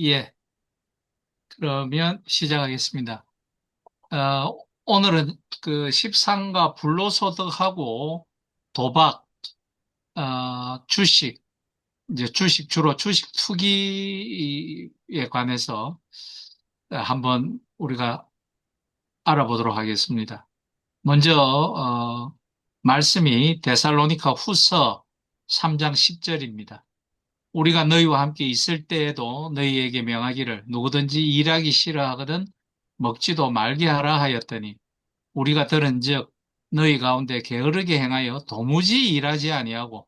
예, 그러면 시작하겠습니다. 오늘은 그 십상가 불로소득하고 도박, 주식, 이제 주로 주식 투기에 관해서 한번 우리가 알아보도록 하겠습니다. 먼저, 말씀이 데살로니가 후서 3장 10절입니다. 우리가 너희와 함께 있을 때에도 너희에게 명하기를 누구든지 일하기 싫어하거든 먹지도 말게 하라 하였더니 우리가 들은즉 너희 가운데 게으르게 행하여 도무지 일하지 아니하고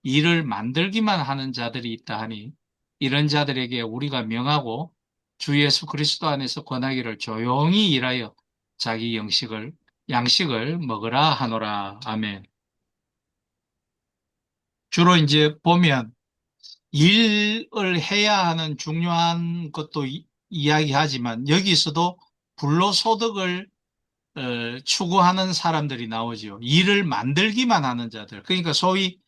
일을 만들기만 하는 자들이 있다 하니 이런 자들에게 우리가 명하고 주 예수 그리스도 안에서 권하기를 조용히 일하여 자기 양식을 먹으라 하노라. 아멘. 주로 이제 보면 일을 해야 하는 중요한 것도 이야기하지만 여기서도 불로소득을 추구하는 사람들이 나오지요. 일을 만들기만 하는 자들. 그러니까 소위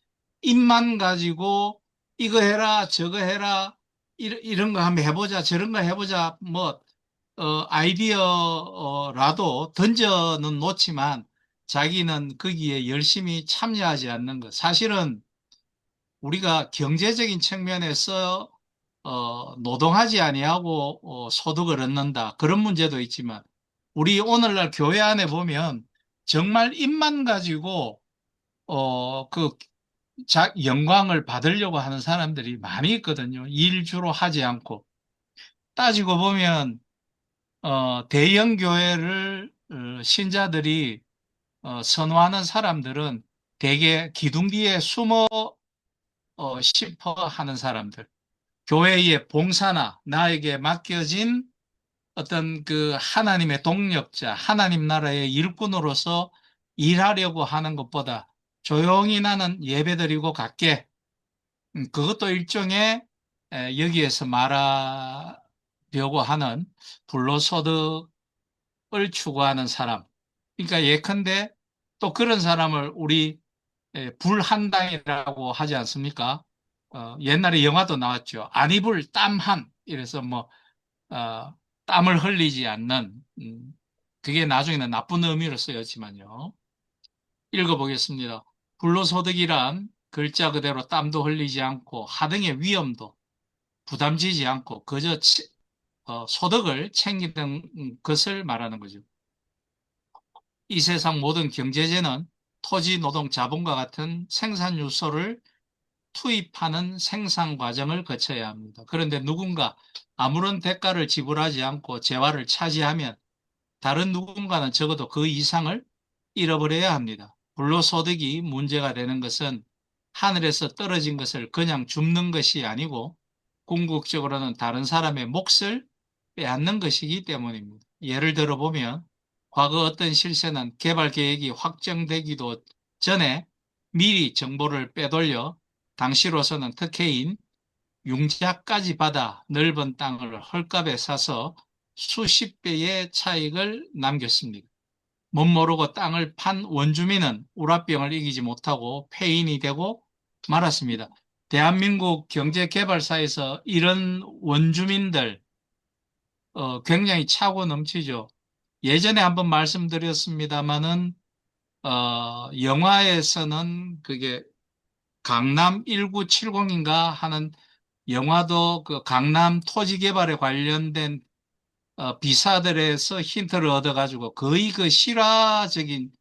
입만 가지고 이거 해라, 저거 해라, 이런 거 한번 해보자, 저런 거 해보자, 뭐, 아이디어라도 던져는 놓지만 자기는 거기에 열심히 참여하지 않는 것. 사실은 우리가 경제적인 측면에서 노동하지 아니하고 소득을 얻는다. 그런 문제도 있지만 우리 오늘날 교회 안에 보면 정말 입만 가지고 그 영광을 받으려고 하는 사람들이 많이 있거든요. 일 주로 하지 않고. 따지고 보면 대형 교회를 신자들이 선호하는 사람들은 대개 기둥 뒤에 숨어 싶어 하는 사람들. 교회의 봉사나 나에게 맡겨진 어떤 그 하나님의 동력자, 하나님 나라의 일꾼으로서 일하려고 하는 것보다 조용히 나는 예배드리고 갈게. 그것도 일종의 여기에서 말하려고 하는 불로소득을 추구하는 사람. 그러니까 예컨대 또 그런 사람을 우리 불한당이라고 하지 않습니까? 옛날에 영화도 나왔죠. 안이불 땀한. 이래서 뭐, 어, 땀을 흘리지 않는, 그게 나중에는 나쁜 의미로 쓰였지만요. 읽어보겠습니다. 불로소득이란 글자 그대로 땀도 흘리지 않고 하등의 위험도 부담지지 않고 그저 소득을 챙기는 것을 말하는 거죠. 이 세상 모든 경제제는 토지, 노동, 자본과 같은 생산 요소를 투입하는 생산 과정을 거쳐야 합니다. 그런데 누군가 아무런 대가를 지불하지 않고 재화를 차지하면 다른 누군가는 적어도 그 이상을 잃어버려야 합니다. 불로소득이 문제가 되는 것은 하늘에서 떨어진 것을 그냥 줍는 것이 아니고 궁극적으로는 다른 사람의 몫을 빼앗는 것이기 때문입니다. 예를 들어 보면 과거 어떤 실세는 개발 계획이 확정되기도 전에 미리 정보를 빼돌려 당시로서는 특혜인 융자까지 받아 넓은 땅을 헐값에 사서 수십 배의 차익을 남겼습니다. 못 모르고 땅을 판 원주민은 우라병을 이기지 못하고 폐인이 되고 말았습니다. 대한민국 경제개발사에서 이런 원주민들 굉장히 차고 넘치죠. 예전에 한번 말씀드렸습니다마는 영화에서는 그게 강남 1970인가 하는 영화도 그 강남 토지 개발에 관련된 비사들에서 힌트를 얻어가지고 거의 그 실화적인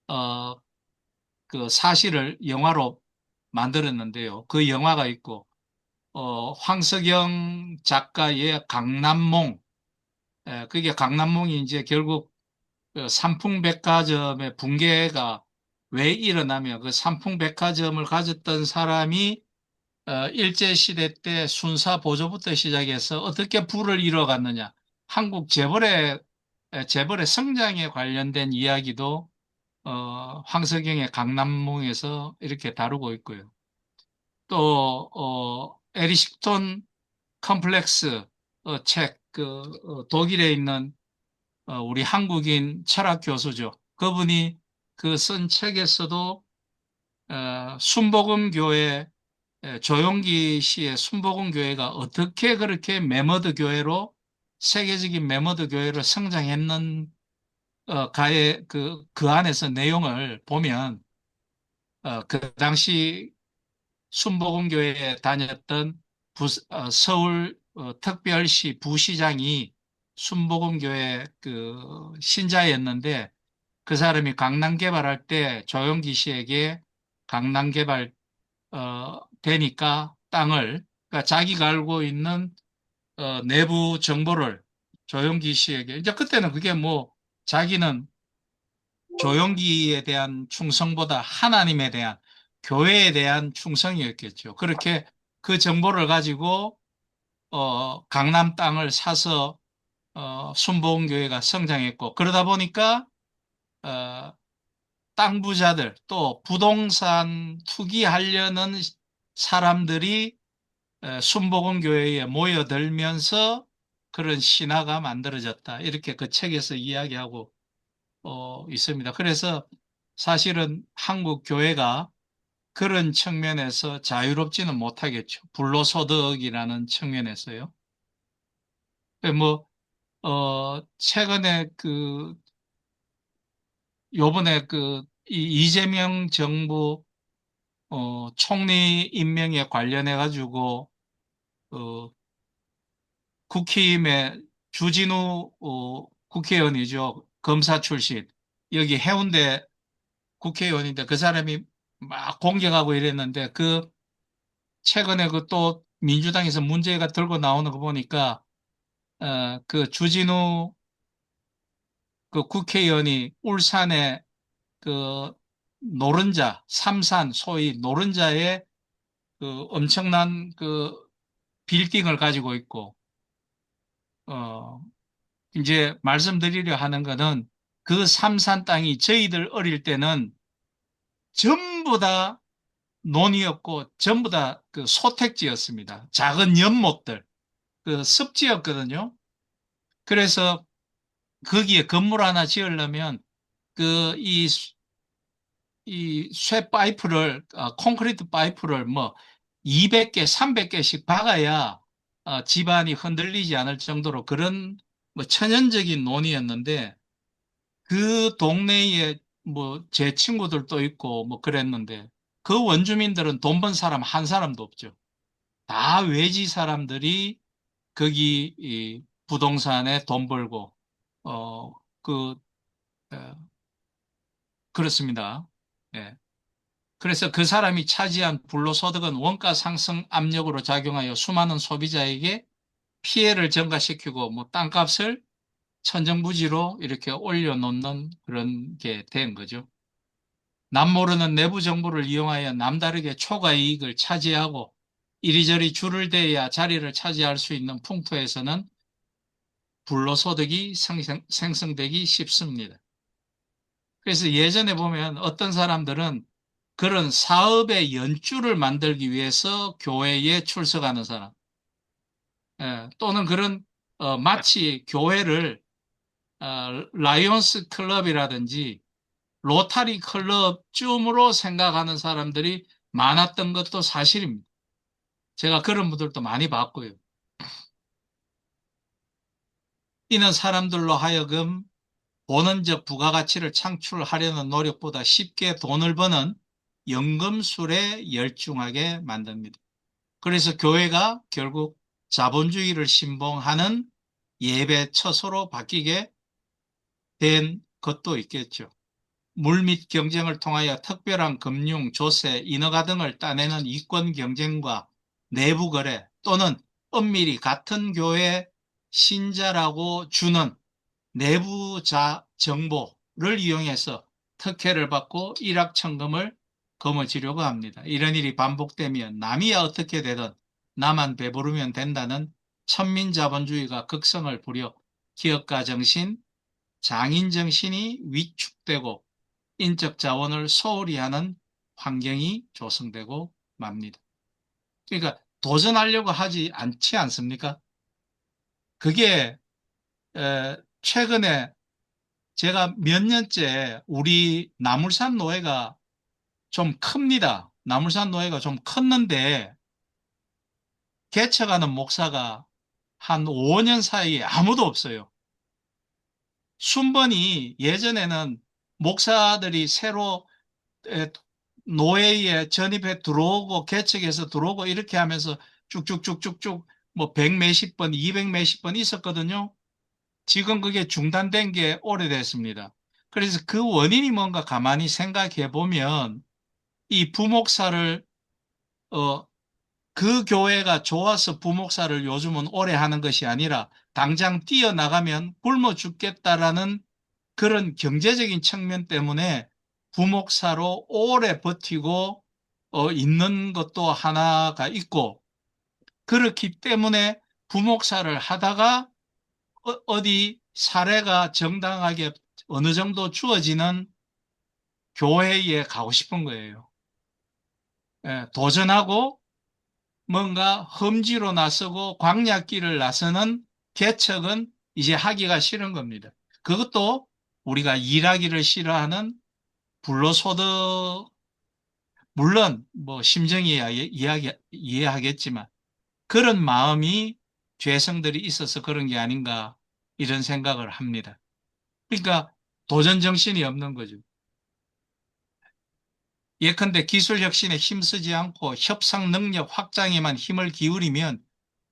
어, 그 사실을 영화로 만들었는데요. 그 영화가 있고 황석영 작가의 강남몽, 그게 강남몽이 이제 결국 그 삼풍백화점의 붕괴가 왜 일어나며 그 삼풍백화점을 가졌던 사람이 일제시대 때 순사 보조부터 시작해서 어떻게 부를 이뤄갔느냐. 한국 재벌의 성장에 관련된 이야기도 황석영의 강남몽에서 이렇게 다루고 있고요. 또 에리식톤 컴플렉스 책, 독일에 있는 우리 한국인 철학 교수죠. 그분이 그 쓴 책에서도 순복음 교회 조용기 씨의 순복음교회가 어떻게 그렇게 메머드 교회로 세계적인 메머드 교회로 성장했는 가의 그 안에서 내용을 보면 그 당시 순복음교회에 다녔던 서울 특별시 부시장이 순복음교회 그 신자였는데 그 사람이 강남 개발할 때 조용기 씨에게 강남 개발 되니까 땅을 그러니까 자기가 알고 있는 내부 정보를 조용기 씨에게 이제 그때는 그게 뭐 자기는 조용기에 대한 충성보다 하나님에 대한 교회에 대한 충성이었겠죠. 그렇게 그 정보를 가지고 강남 땅을 사서 순복음교회가 성장했고 그러다 보니까 어, 땅 부자들 또 부동산 투기하려는 사람들이 순복음교회에 모여들면서 그런 신화가 만들어졌다. 이렇게 그 책에서 이야기하고 있습니다. 그래서 사실은 한국 교회가 그런 측면에서 자유롭지는 못하겠죠. 불로소득이라는 측면에서요. 뭐, 최근에 요번에 이재명 정부, 총리 임명에 관련해가지고, 어, 국힘의 주진우, 국회의원이죠. 검사 출신. 여기 해운대 국회의원인데 그 사람이 막 공격하고 이랬는데 최근에 그 또 민주당에서 문제가 들고 나오는 거 보니까 그 주진우 그 국회의원이 울산에 그 노른자 삼산 소위 노른자에 그 엄청난 그 빌딩을 가지고 있고 어 이제 말씀드리려 하는 거는 그 삼산 땅이 저희들 어릴 때는 전부 다 논이었고 전부 다 그 소택지였습니다. 작은 연못들, 그 습지였거든요. 그래서 거기에 건물 하나 지으려면 그 이 쇠 파이프를 콘크리트 파이프를 뭐 200개, 300개씩 박아야 집안이 흔들리지 않을 정도로 그런 뭐 천연적인 논이었는데 그 동네에 뭐 제 친구들도 있고 뭐 그랬는데 그 원주민들은 돈 번 사람 한 사람도 없죠. 다 외지 사람들이 거기 이 부동산에 돈 벌고 어, 그, 어, 그렇습니다. 예. 그래서 그 사람이 차지한 불로소득은 원가 상승 압력으로 작용하여 수많은 소비자에게 피해를 증가시키고 뭐 땅값을 천정부지로 이렇게 올려놓는 그런 게 된 거죠. 남모르는 내부 정보를 이용하여 남다르게 초과 이익을 차지하고 이리저리 줄을 대야 자리를 차지할 수 있는 풍토에서는 불로소득이 생성되기 쉽습니다. 그래서 예전에 보면 어떤 사람들은 그런 사업의 연줄을 만들기 위해서 교회에 출석하는 사람, 또는 그런 마치 교회를 라이온스 클럽이라든지 로타리 클럽쯤으로 생각하는 사람들이 많았던 것도 사실입니다. 제가 그런 분들도 많이 봤고요. 이는 사람들로 하여금 본원적 부가가치를 창출하려는 노력보다 쉽게 돈을 버는 연금술에 열중하게 만듭니다. 그래서 교회가 결국 자본주의를 신봉하는 예배 처소로 바뀌게 된 것도 있겠죠. 물밑 경쟁을 통하여 특별한 금융, 조세, 인허가 등을 따내는 이권 경쟁과 내부 거래 또는 엄밀히 같은 교회 신자라고 주는 내부자 정보를 이용해서 특혜를 받고 일확천금을 거머쥐려고 합니다. 이런 일이 반복되면 남이야 어떻게 되든 나만 배부르면 된다는 천민자본주의가 극성을 부려 기업가 정신, 장인 정신이 위축되고 인적 자원을 소홀히 하는 환경이 조성되고 맙니다. 그러니까 도전하려고 하지 않지 않습니까? 그게 최근에 제가 몇 년째 우리 나물산 노예가 좀 큽니다. 나물산 노예가 좀 컸는데 개척하는 목사가 한 5년 사이에 아무도 없어요. 순번이 예전에는 목사들이 새로 에, 노예에 전입해 들어오고 개척해서 들어오고 이렇게 하면서 쭉쭉쭉쭉쭉 뭐 100 몇십 번, 200 몇십 번 있었거든요. 지금 그게 중단된 게 오래됐습니다. 그래서 그 원인이 뭔가 가만히 생각해 보면 이 부목사를 어, 그 교회가 좋아서 부목사를 요즘은 오래 하는 것이 아니라 당장 뛰어나가면 굶어 죽겠다라는 그런 경제적인 측면 때문에 부목사로 오래 버티고 있는 것도 하나가 있고 그렇기 때문에 부목사를 하다가 어디 사례가 정당하게 어느 정도 주어지는 교회에 가고 싶은 거예요. 예, 도전하고 뭔가 험지로 나서고 광야길을 나서는 개척은 이제 하기가 싫은 겁니다. 그것도 우리가 일하기를 싫어하는 불로소득, 물론 뭐 심정이야 이해하겠지만 그런 마음이 죄성들이 있어서 그런 게 아닌가 이런 생각을 합니다. 그러니까 도전 정신이 없는 거죠. 예컨대 기술 혁신에 힘쓰지 않고 협상 능력 확장에만 힘을 기울이면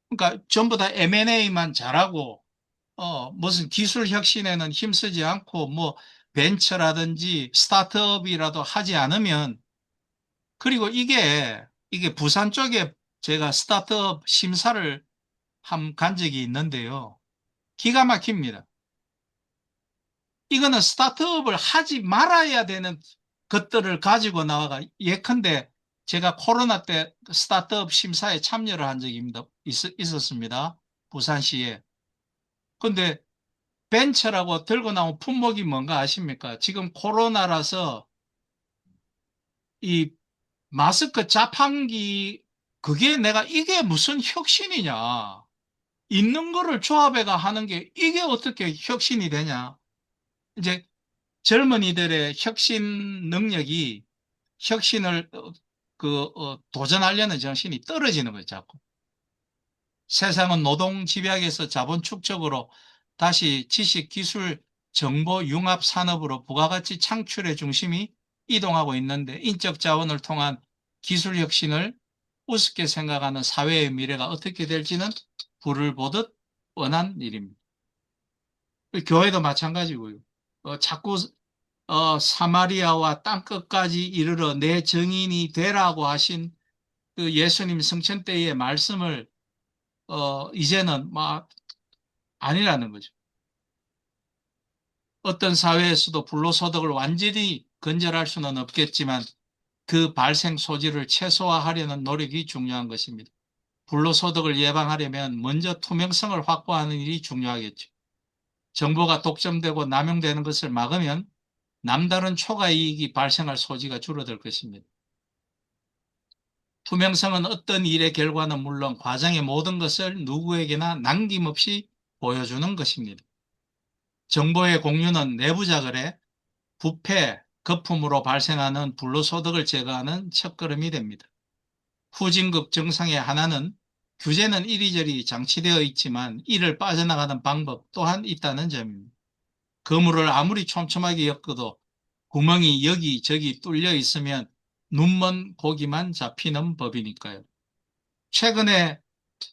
그러니까 전부 다 M&A만 잘하고 무슨 기술 혁신에는 힘쓰지 않고 뭐 벤처라든지 스타트업이라도 하지 않으면 그리고 이게 부산 쪽에 제가 스타트업 심사를 간 적이 있는데요. 기가 막힙니다. 이거는 스타트업을 하지 말아야 되는 것들을 가지고 나와가 예컨대 제가 코로나 때 스타트업 심사에 참여를 한 적이 있었습니다. 부산시에. 근데 벤처라고 들고 나온 품목이 뭔가 아십니까? 지금 코로나라서 이 마스크 자판기 그게 내가 이게 무슨 혁신이냐. 있는 거를 조합해가 하는 게 이게 어떻게 혁신이 되냐. 이제 젊은이들의 혁신 능력이 혁신을 도전하려는 정신이 떨어지는 거죠, 자꾸. 세상은 노동 집약에서 자본 축적으로 다시 지식, 기술, 정보 융합 산업으로 부가가치 창출의 중심이 이동하고 있는데 인적 자원을 통한 기술 혁신을 우습게 생각하는 사회의 미래가 어떻게 될지는 불을 보듯 뻔한 일입니다. 교회도 마찬가지고요. 자꾸 사마리아와 땅끝까지 이르러 내 증인이 되라고 하신 그 예수님 성천 때의 말씀을 이제는 막 아니라는 거죠. 어떤 사회에서도 불로소득을 완전히 근절할 수는 없겠지만 그 발생 소지를 최소화하려는 노력이 중요한 것입니다. 불로소득을 예방하려면 먼저 투명성을 확보하는 일이 중요하겠죠. 정보가 독점되고 남용되는 것을 막으면 남다른 초과 이익이 발생할 소지가 줄어들 것입니다. 투명성은 어떤 일의 결과는 물론 과정의 모든 것을 누구에게나 남김없이 보여주는 것입니다. 정보의 공유는 내부자 거래, 부패, 거품으로 발생하는 불로소득을 제거하는 첫걸음이 됩니다. 후진국 정상의 하나는 규제는 이리저리 장치되어 있지만 이를 빠져나가는 방법 또한 있다는 점입니다. 그물을 아무리 촘촘하게 엮어도 구멍이 여기저기 뚫려 있으면 눈먼 고기만 잡히는 법이니까요. 최근에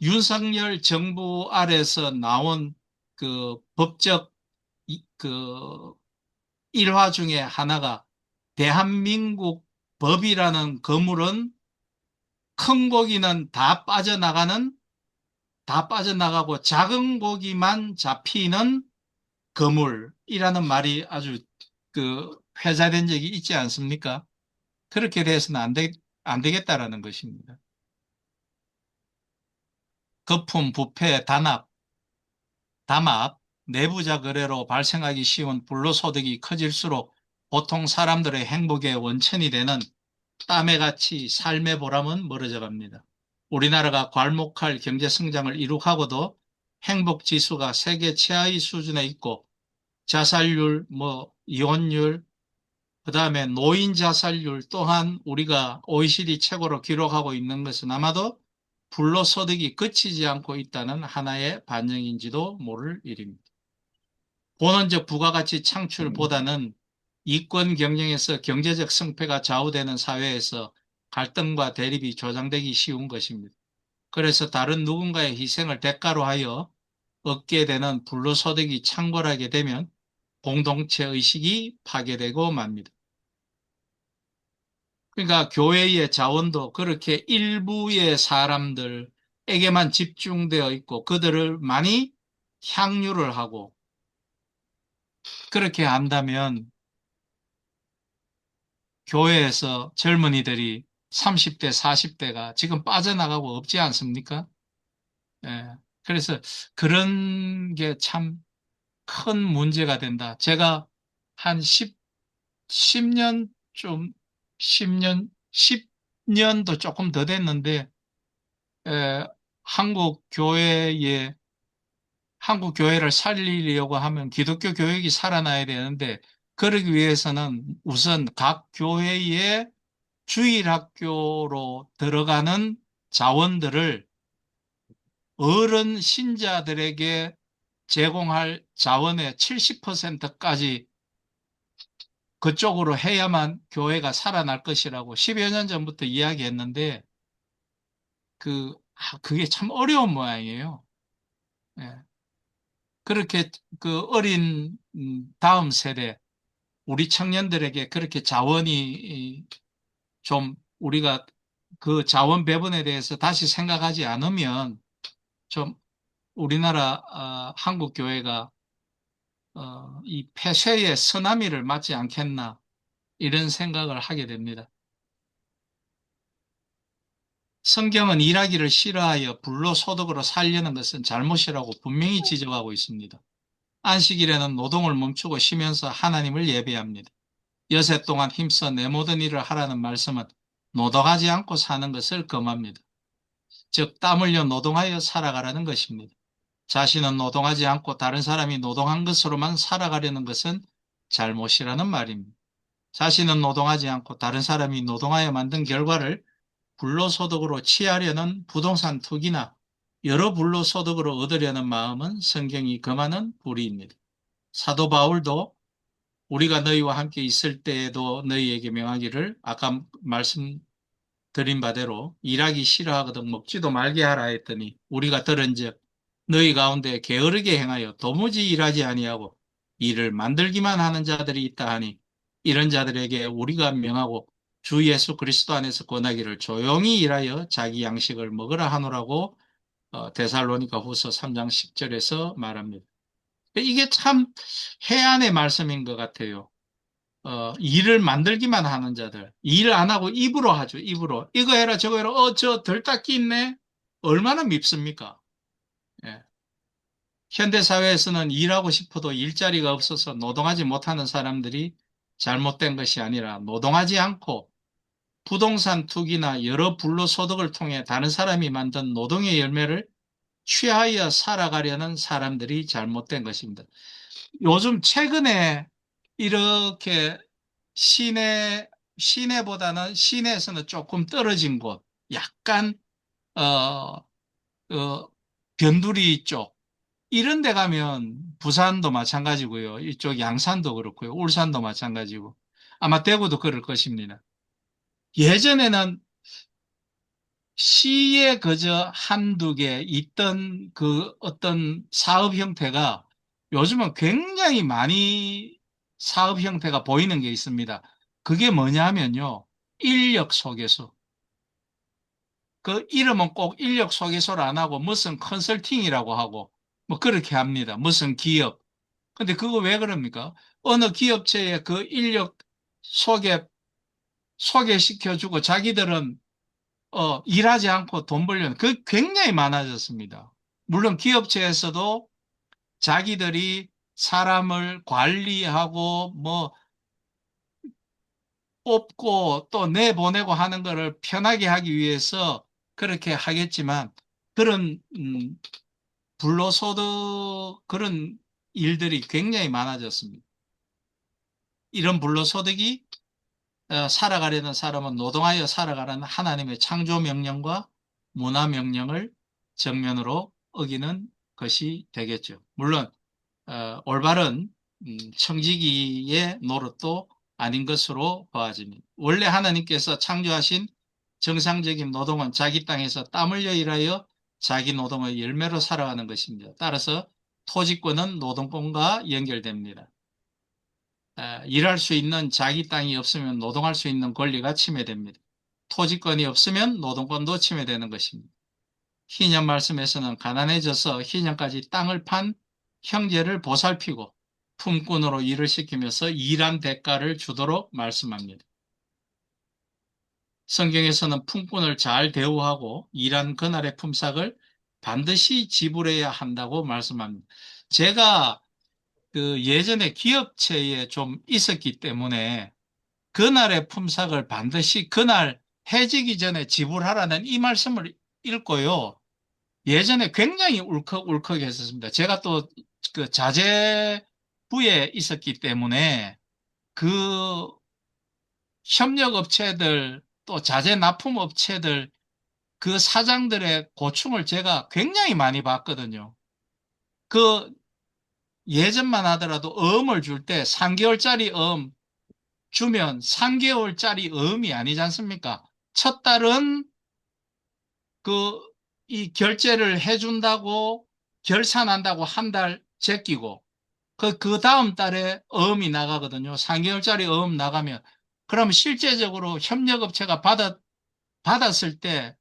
윤석열 정부 아래서 나온 그 법적 그 일화 중에 하나가 대한민국 법이라는 거물은 큰 고기는 다 빠져나가고 작은 고기만 잡히는 거물이라는 말이 아주 회자된 적이 있지 않습니까? 그렇게 돼서는 안 되겠다라는 것입니다. 거품, 부패, 담합, 내부자 거래로 발생하기 쉬운 불로소득이 커질수록 보통 사람들의 행복의 원천이 되는 땀의 가치, 삶의 보람은 멀어져 갑니다. 우리나라가 괄목할 경제 성장을 이룩하고도 행복 지수가 세계 최하위 수준에 있고 자살률, 이혼율, 그다음에 노인 자살률 또한 우리가 OECD 최고로 기록하고 있는 것은 아마도 불로소득이 그치지 않고 있다는 하나의 반증인지도 모를 일입니다. 본원적 부가가치 창출보다는 이권 경쟁에서 경제적 승패가 좌우되는 사회에서 갈등과 대립이 조장되기 쉬운 것입니다. 그래서 다른 누군가의 희생을 대가로 하여 얻게 되는 불로소득이 창궐하게 되면 공동체 의식이 파괴되고 맙니다. 그러니까 교회의 자원도 그렇게 일부의 사람들에게만 집중되어 있고 그들을 많이 향유를 하고 그렇게 한다면 교회에서 젊은이들이 30대, 40대가 지금 빠져나가고 없지 않습니까? 예. 그래서 그런 게 참 큰 문제가 된다. 제가 한 10년 좀, 10년, 10년도 조금 더 됐는데, 에, 한국 교회에, 한국 교회를 살리려고 하면 기독교 교육이 살아나야 되는데, 그러기 위해서는 우선 각 교회의 주일학교로 들어가는 자원들을 어른 신자들에게 제공할 자원의 70%까지 그쪽으로 해야만 교회가 살아날 것이라고 10여 년 전부터 이야기했는데 그게 참 어려운 모양이에요. 예. 그렇게 그 어린 다음 세대 우리 청년들에게 그렇게 자원이 좀 우리가 그 자원 배분에 대해서 다시 생각하지 않으면 좀 우리나라 한국 교회가 이 폐쇄의 쓰나미를 맞지 않겠나 이런 생각을 하게 됩니다. 성경은 일하기를 싫어하여 불로소득으로 살려는 것은 잘못이라고 분명히 지적하고 있습니다. 안식일에는 노동을 멈추고 쉬면서 하나님을 예배합니다. 여세 동안 힘써 내 모든 일을 하라는 말씀은 노동하지 않고 사는 것을 금합니다. 즉, 땀 흘려 노동하여 살아가라는 것입니다. 자신은 노동하지 않고 다른 사람이 노동한 것으로만 살아가려는 것은 잘못이라는 말입니다. 자신은 노동하지 않고 다른 사람이 노동하여 만든 결과를 불로소득으로 취하려는 부동산 투기나 여러 불로소득으로 얻으려는 마음은 성경이 금하는 불의입니다. 사도 바울도 우리가 너희와 함께 있을 때에도 너희에게 명하기를 아까 말씀드린 바대로 일하기 싫어하거든 먹지도 말게 하라 했더니 우리가 들은즉 너희 가운데 게으르게 행하여 도무지 일하지 아니하고 일을 만들기만 하는 자들이 있다 하니 이런 자들에게 우리가 명하고 주 예수 그리스도 안에서 권하기를 조용히 일하여 자기 양식을 먹으라 하노라고 데살로니가 후서 3장 10절에서 말합니다. 이게 참 해안의 말씀인 것 같아요. 일을 만들기만 하는 자들, 일 안 하고 입으로 하죠, 입으로. 이거 해라, 저거 해라, 저 덜 닦기 있네? 얼마나 밉습니까? 예. 현대사회에서는 일하고 싶어도 일자리가 없어서 노동하지 못하는 사람들이 잘못된 것이 아니라 노동하지 않고 부동산 투기나 여러 불로소득을 통해 다른 사람이 만든 노동의 열매를 취하여 살아가려는 사람들이 잘못된 것입니다. 요즘 최근에 이렇게 시내, 시내보다는 시내에서는 조금 떨어진 곳, 약간, 어, 변두리 쪽, 이런 데 가면 부산도 마찬가지고요. 이쪽 양산도 그렇고요. 울산도 마찬가지고. 아마 대구도 그럴 것입니다. 예전에는 시에 그저 한두 개 있던 그 어떤 사업 형태가 요즘은 굉장히 많이 사업 형태가 보이는 게 있습니다. 그게 뭐냐면요. 인력 소개소. 그 이름은 꼭 인력 소개소를 안 하고 무슨 컨설팅이라고 하고 뭐 그렇게 합니다. 무슨 기업. 근데 그거 왜 그럽니까? 어느 기업체에 그 인력 소개, 소개시켜주고 자기들은 일하지 않고 돈 벌려는 그 굉장히 많아졌습니다. 물론 기업체에서도 자기들이 사람을 관리하고 뭐 뽑고 또 내보내고 하는 거를 편하게 하기 위해서 그렇게 하겠지만 그런 불로소득 그런 일들이 굉장히 많아졌습니다. 이런 불로소득이 살아가려는 사람은 노동하여 살아가라는 하나님의 창조 명령과 문화명령을 정면으로 어기는 것이 되겠죠. 물론 올바른 청지기의 노릇도 아닌 것으로 보아집니다. 원래 하나님께서 창조하신 정상적인 노동은 자기 땅에서 땀 흘려 일하여 자기 노동의 열매로 살아가는 것입니다. 따라서 토지권은 노동권과 연결됩니다. 일할 수 있는 자기 땅이 없으면 노동할 수 있는 권리가 침해됩니다. 토지권이 없으면 노동권도 침해되는 것입니다. 희년 말씀에서는 가난해져서 희년까지 땅을 판 형제를 보살피고 품꾼으로 일을 시키면서 일한 대가를 주도록 말씀합니다. 성경에서는 품꾼을 잘 대우하고 일한 그날의 품삯을 반드시 지불해야 한다고 말씀합니다. 제가 그 예전에 기업체에 좀 있었기 때문에 그날의 품삯을 반드시 그날 해지기 전에 지불하라는 이 말씀을 읽고요. 예전에 굉장히 울컥울컥 했었습니다. 제가 또 그 자재부에 있었기 때문에 그 협력업체들 또 자재 납품업체들 그 사장들의 고충을 제가 굉장히 많이 봤거든요. 그 예전만 하더라도 어음을 줄 때 3개월짜리 어음 주면 3개월짜리 어음이 아니지 않습니까? 첫 달은 그 이 결제를 해준다고 결산한다고 한 달 제끼고 그 다음 달에 어음이 나가거든요. 3개월짜리 어음 나가면 그러면 실제적으로 협력업체가 받았을 때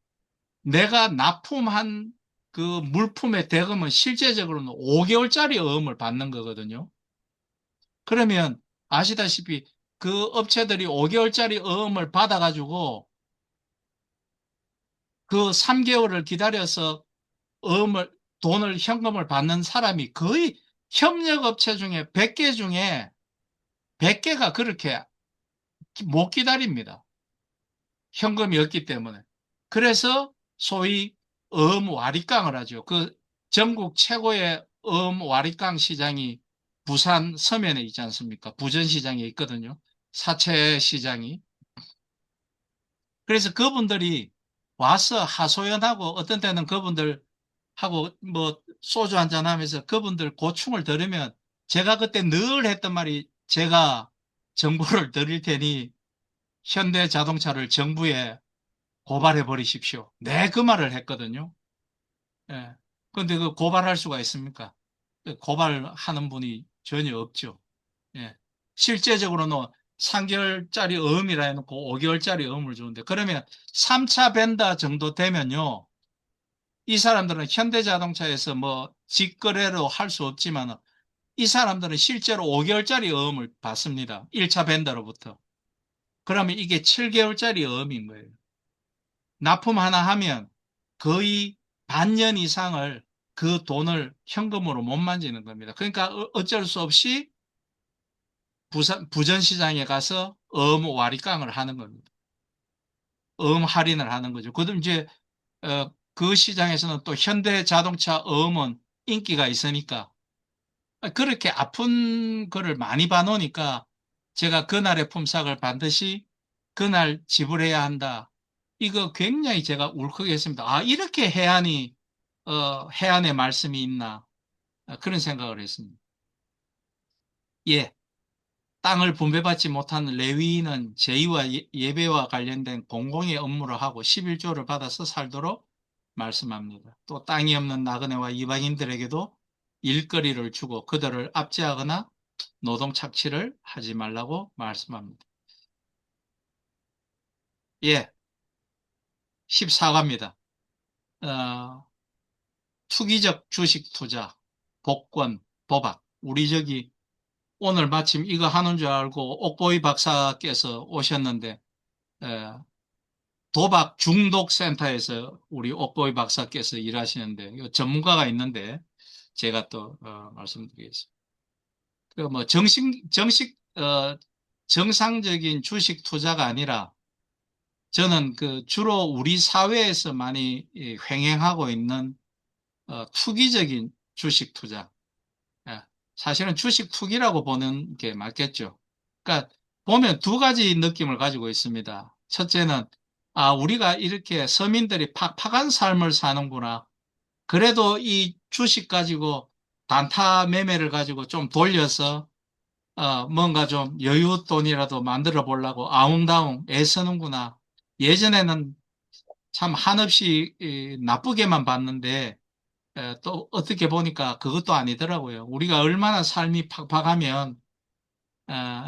내가 납품한 그 물품의 대금은 실제적으로는 5개월짜리 어음을 받는 거거든요. 그러면 아시다시피 그 업체들이 5개월짜리 어음을 받아가지고 그 3개월을 기다려서 어음을, 돈을, 현금을 받는 사람이 거의 협력업체 중에 100개 중에 100개가 그렇게 못 기다립니다. 현금이 없기 때문에. 그래서 소위 어음와리깡을 하죠. 그 전국 최고의 어음와리깡 시장이 부산 서면에 있지 않습니까? 부전시장에 있거든요. 사채시장이. 그래서 그분들이 와서 하소연하고 어떤 때는 그분들 하고 뭐 소주 한잔 하면서 그분들 고충을 들으면 제가 그때 늘 했던 말이 제가 정보를 드릴 테니 현대자동차를 정부에 고발해 버리십시오. 네, 그 말을 했거든요. 예. 근데 그 고발할 수가 있습니까? 고발하는 분이 전혀 없죠. 예. 실제적으로는 3개월짜리 어음이라 해놓고 5개월짜리 어음을 주는데 그러면 3차 벤더 정도 되면요. 이 사람들은 현대자동차에서 뭐 직거래로 할 수 없지만 이 사람들은 실제로 5개월짜리 어음을 받습니다. 1차 벤더로부터. 그러면 이게 7개월짜리 어음인 거예요. 납품 하나 하면 거의 반년 이상을 그 돈을 현금으로 못 만지는 겁니다. 그러니까 어쩔 수 없이 부전시장에 가서 어음 와리깡을 하는 겁니다. 어음 할인을 하는 거죠. 그럼 이제 그 시장에서는 또 현대자동차 어음은 인기가 있으니까 그렇게 아픈 거를 많이 봐놓으니까 제가 그날의 품삯을 반드시 그날 지불해야 한다. 이거 굉장히 제가 울컥했습니다. 아, 이렇게 해안의 말씀이 있나. 그런 생각을 했습니다. 예. 땅을 분배받지 못한 레위인은 제의와 예배와 관련된 공공의 업무를 하고 11조를 받아서 살도록 말씀합니다. 또 땅이 없는 나그네와 이방인들에게도 일거리를 주고 그들을 압제하거나 노동 착취를 하지 말라고 말씀합니다. 예, 14가입니다. 투기적 주식 투자, 복권, 도박. 우리 저기 오늘 마침 이거 하는 줄 알고 옥보이 박사께서 오셨는데 에, 도박 중독 센터에서 우리 옥보이 박사께서 일하시는데 전문가가 있는데 제가 또 말씀드리겠습니다. 그뭐 정상적인 주식 투자가 아니라 저는 그 주로 우리 사회에서 많이 횡행하고 있는 투기적인 주식 투자. 예, 사실은 주식 투기라고 보는 게 맞겠죠. 그러니까 보면 두 가지 느낌을 가지고 있습니다. 첫째는 아, 우리가 이렇게 서민들이 팍팍한 삶을 사는구나. 그래도 이 주식 가지고 단타 매매를 가지고 좀 돌려서 뭔가 좀 여윳돈이라도 만들어 보려고 아웅다웅 애쓰는구나. 예전에는 참 한없이 나쁘게만 봤는데 또 어떻게 보니까 그것도 아니더라고요. 우리가 얼마나 삶이 팍팍하면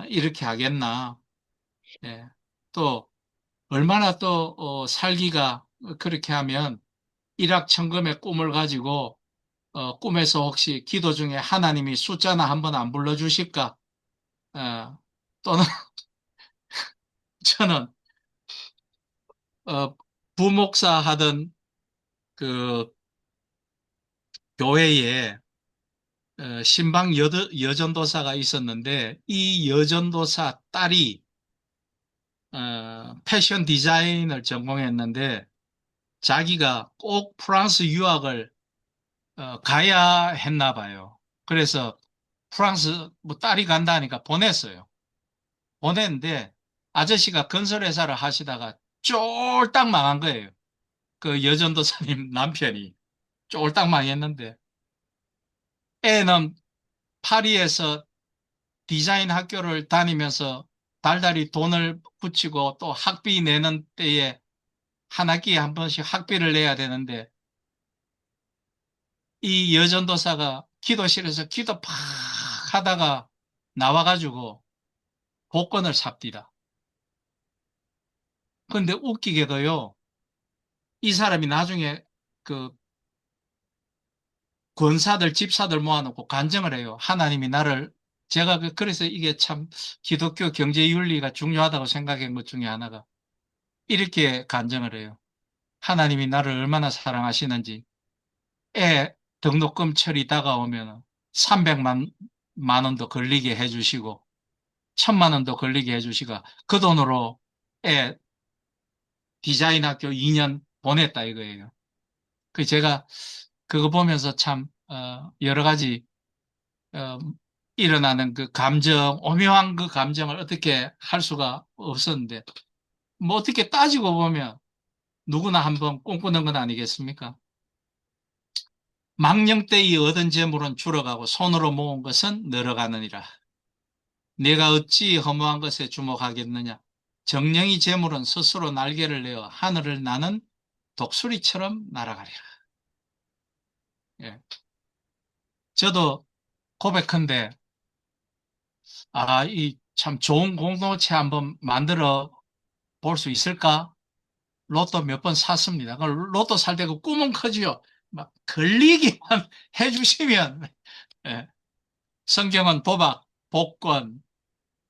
이렇게 하겠나. 예. 또 얼마나 또 살기가 그렇게 하면 일확천금의 꿈을 가지고 꿈에서 혹시 기도 중에 하나님이 숫자나 한번 안 불러주실까? 또는 저는 어, 부목사 하던 그 교회에 신방 여전도사가 있었는데 이 여전도사 딸이 패션 디자인을 전공했는데 자기가 꼭 프랑스 유학을 가야 했나 봐요. 그래서 프랑스 뭐 딸이 간다니까 보냈어요. 보냈는데 아저씨가 건설회사를 하시다가 쫄딱 망한 거예요. 그 여전도사님 남편이 쫄딱 망했는데 애는 파리에서 디자인 학교를 다니면서 달달이 돈을 붙이고 또 학비 내는 때에 한 학기에 한 번씩 학비를 내야 되는데 이 여전도사가 기도실에서 기도 팍 하다가 나와가지고 복권을 삽디다. 근데 웃기게도요, 이 사람이 나중에 그 권사들, 집사들 모아놓고 간증을 해요. 하나님이 나를, 제가 그래서 이게 참 기독교 경제 윤리가 중요하다고 생각한 것 중에 하나가 이렇게 간증을 해요. 하나님이 나를 얼마나 사랑하시는지 애 등록금 처리 다가오면 300만 원도 걸리게 해주시고 1,000만 원도 걸리게 해주시고 그 돈으로 애 디자인 학교 2년 보냈다 이거예요. 그 제가 그거 보면서 참 여러 가지 어, 일어나는 그 감정, 오묘한 그 감정을 어떻게 할 수가 없었는데 뭐 어떻게 따지고 보면 누구나 한번 꿈꾸는 건 아니겠습니까? 망령때에 얻은 재물은 줄어가고 손으로 모은 것은 늘어가느니라. 내가 어찌 허무한 것에 주목하겠느냐? 정령이 재물은 스스로 날개를 내어 하늘을 나는 독수리처럼 날아가리라. 예. 저도 고백한데, 이 참 좋은 공동체 한번 만들어 볼 수 있을까? 로또 몇 번 샀습니다. 그 로또 살 때 그 꿈은 커지요. 막 걸리기만 해주시면, 예. 성경은 도박, 복권,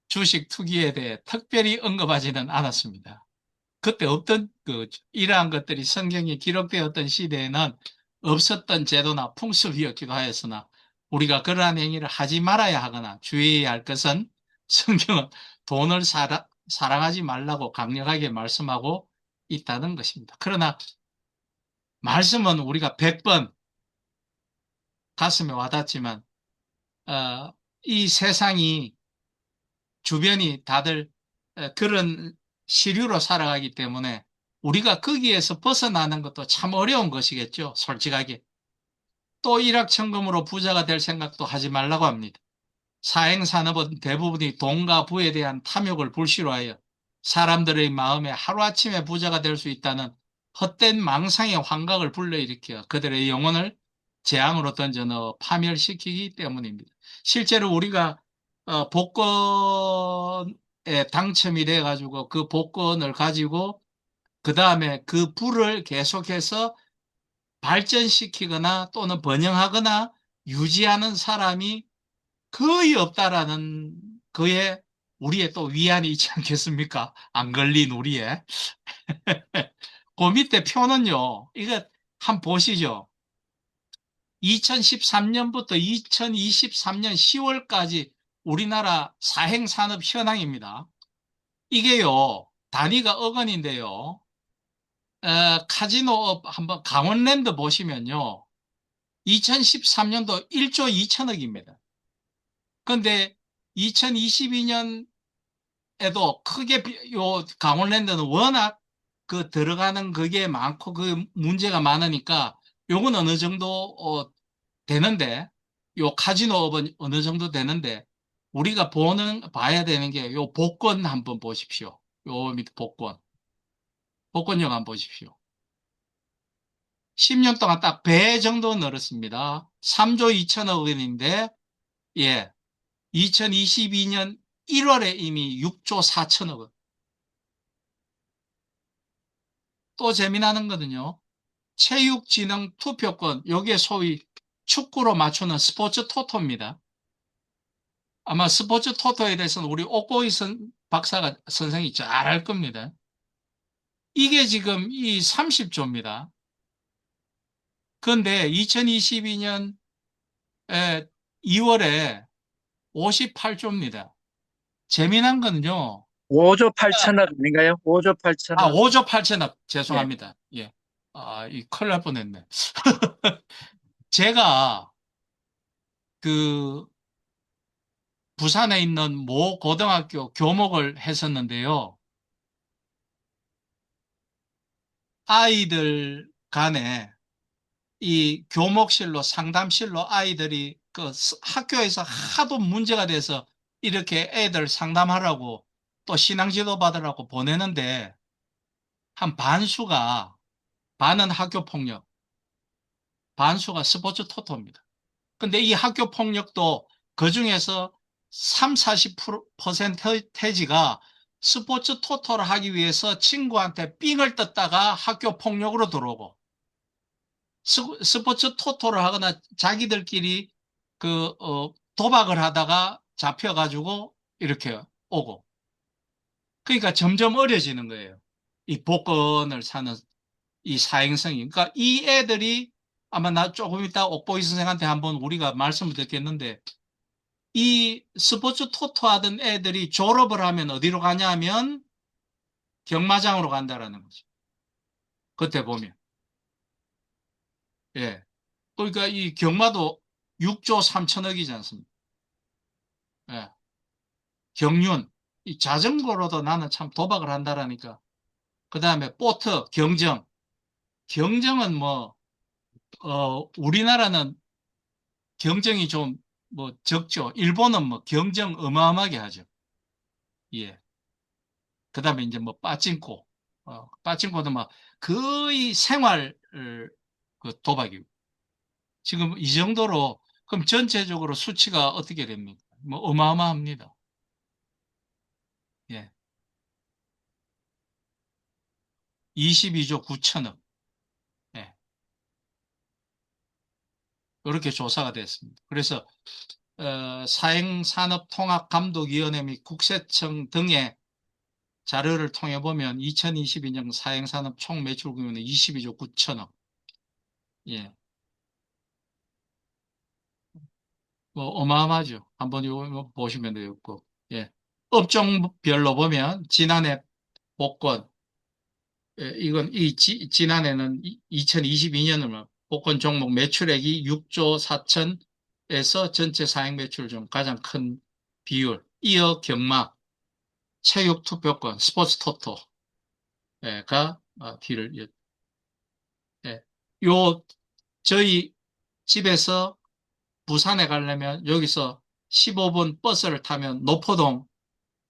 주식 투기에 대해 특별히 언급하지는 않았습니다. 그때 없던 이러한 것들이 성경에 기록되었던 시대에는 없었던 제도나 풍습이었기도 하였으나 우리가 그러한 행위를 하지 말아야 하거나 주의해야 할 것은 성경은 돈을 사랑하지 말라고 강력하게 말씀하고 있다는 것입니다. 그러나 말씀은 우리가 100번 가슴에 와닿지만 이 세상이 주변이 다들 그런 시류로 살아가기 때문에 우리가 거기에서 벗어나는 것도 참 어려운 것이겠죠. 솔직하게. 또 일확천금으로 부자가 될 생각도 하지 말라고 합니다. 사행산업은 대부분이 돈과 부에 대한 탐욕을 불씨로 하여 사람들의 마음에 하루아침에 부자가 될 수 있다는 헛된 망상의 환각을 불러일으켜 그들의 영혼을 재앙으로 던져넣어 파멸시키기 때문입니다. 실제로 우리가 복권에 당첨이 돼가지고 그 복권을 가지고 그 다음에 그 부를 계속해서 발전시키거나 또는 번영하거나 유지하는 사람이 거의 없다라는 그의 우리의 또 위안이 있지 않겠습니까? 안 걸린 우리의. 그 밑에 표는요, 이거 한번 보시죠. 2013년부터 2023년 10월까지 우리나라 사행산업 현황입니다. 이게요, 단위가 억 원인데요. 카지노업 한번 강원랜드 보시면요. 2013년도 1조 2천억입니다. 그런데 2022년에도 크게 요 강원랜드는 워낙 그 들어가는 그게 많고 그 문제가 많으니까 요건 어느 정도 되는데 요 카지노업은 어느 정도 되는데 우리가 봐야 되는 게 요 복권 한번 보십시오. 요 밑에 복권역 한번 보십시오. 10년 동안 딱 배 정도 늘었습니다. 3조 2천억 원인데 예, 2022년 1월에 이미 6조 4천억 원. 또 재미나는 거는요. 체육진흥 투표권, 요게 소위 축구로 맞추는 스포츠 토토입니다. 아마 스포츠 토토에 대해서는 우리 옥보이 박사가 선생이 잘 알 겁니다. 이게 지금 이 30조입니다. 그런데 2022년 2월에 58조입니다. 재미난 건요. 5조 8천억 아닌가요? 5조 8천억. 5조 8천억. 예. 죄송합니다. 예. 이 큰일 날 뻔했네. 제가 그 부산에 있는 모 고등학교 교목을 했었는데요. 아이들 간에 이 교목실로 상담실로 아이들이 그 학교에서 하도 문제가 돼서 이렇게 애들 상담하라고 또 신앙지도 받으라고 보내는데 한 반은 학교 폭력, 반수가 스포츠 토토입니다. 근데 이 학교 폭력도 그중에서 3, 40%가 스포츠 토토를 하기 위해서 친구한테 삥을 뜯다가 학교 폭력으로 들어오고 스포츠 토토를 하거나 자기들끼리 도박을 하다가 잡혀가지고 이렇게 오고. 그러니까 점점 어려지는 거예요. 이 복권을 사는 이 사행성이. 그러니까 이 애들이 아마 나 조금 이따 옥보이 선생한테 한번 우리가 말씀을 듣겠는데 이 스포츠 토토 하던 애들이 졸업을 하면 어디로 가냐면 경마장으로 간다라는 거죠. 그때 보면. 예. 그러니까 이 경마도 6조 3천억이지 않습니까? 예. 경륜, 이 자전거로도 나는 참 도박을 한다라니까. 그 다음에 보트, 경정. 경정은 우리나라는 경정이 좀 적죠. 일본은 경정 어마어마하게 하죠. 예. 그 다음에 이제 빠찡코. 빠찡코도 거의 생활 그 도박이고. 지금 이 정도로, 그럼 전체적으로 수치가 어떻게 됩니까? 어마어마합니다. 예. 22조 9천억. 예. 이렇게 조사가 됐습니다. 그래서 사행산업통합감독위원회 및 국세청 등의 자료를 통해 보면 2022년 사행산업 총매출 규모는 22조 9천억. 예. 어마어마하죠. 한번 이거 보시면 되겠고. 예. 업종별로 보면 지난해 복권, 이건 지난해는 2022년을 복권 종목 매출액이 6조 4천에서 전체 사행 매출 중 가장 큰 비율. 이어 경마, 체육 투표권, 스포츠 토토가 뒤를 예. 요 저희 집에서 부산에 가려면 여기서 15분 버스를 타면 노포동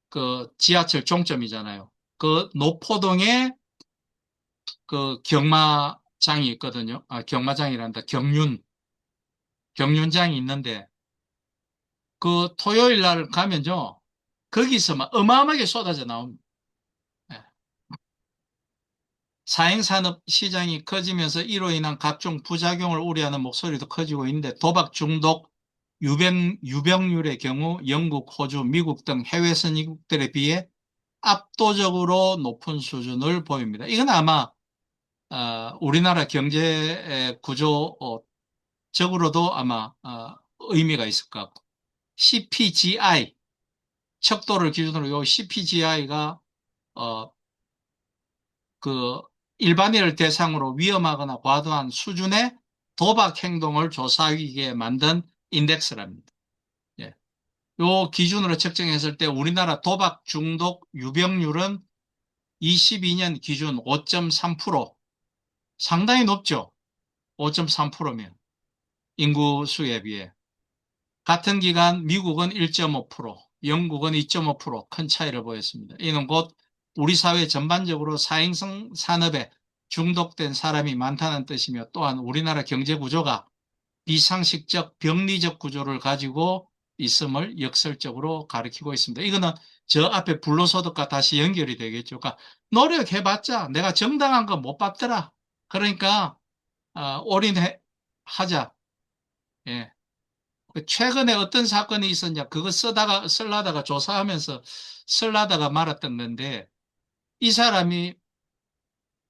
그 지하철 종점이잖아요. 그 노포동에 그 경마장이 있거든요. 경마장이란다. 경륜장이 있는데 그 토요일 날 가면요. 거기서 막 어마어마하게 쏟아져 나옵니다. 예. 사행산업 시장이 커지면서 이로 인한 각종 부작용을 우려하는 목소리도 커지고 있는데 도박 중독 유병률의 경우 영국, 호주, 미국 등 해외 선진국들에 비해 압도적으로 높은 수준을 보입니다. 이건 아마 우리나라 경제 구조적으로도 아마 의미가 있을 것 같고 CPGI 척도를 기준으로 요 CPGI가 그 일반인을 대상으로 위험하거나 과도한 수준의 도박 행동을 조사하기에 만든 인덱스랍니다. 예. 요 기준으로 측정했을 때 우리나라 도박 중독 유병률은 22년 기준 5.3%, 상당히 높죠. 5.3%면 인구 수에 비해. 같은 기간 미국은 1.5%, 영국은 2.5%큰 차이를 보였습니다. 이는 곧 우리 사회 전반적으로 사행성 산업에 중독된 사람이 많다는 뜻이며 또한 우리나라 경제 구조가 비상식적 병리적 구조를 가지고 있음을 역설적으로 가리키고 있습니다. 이거는 저 앞에 불로소득과 다시 연결이 되겠죠. 그러니까 노력해봤자 내가 정당한 거 못 받더라. 그러니까 올인하자. 예. 최근에 어떤 사건이 있었냐, 그거 쓰려다가 조사하면서 쓰려다가 말았던 건데, 이 사람이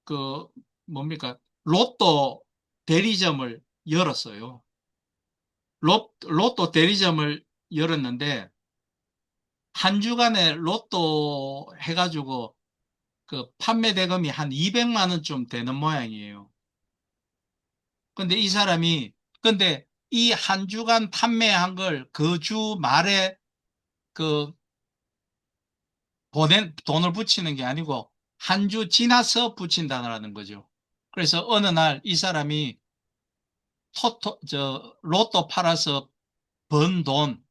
그, 뭡니까, 로또 대리점을 열었어요. 로또 대리점을 열었는데, 한 주간에 로또 해가지고 그 판매 대금이 한 200만 원쯤 되는 모양이에요. 근데 이 사람이, 근데 이 한 주간 판매한 걸 그 주 말에 그 돈을 붙이는 게 아니고 한 주 지나서 붙인다는 거죠. 그래서 어느 날 이 사람이 로또 팔아서 번 돈,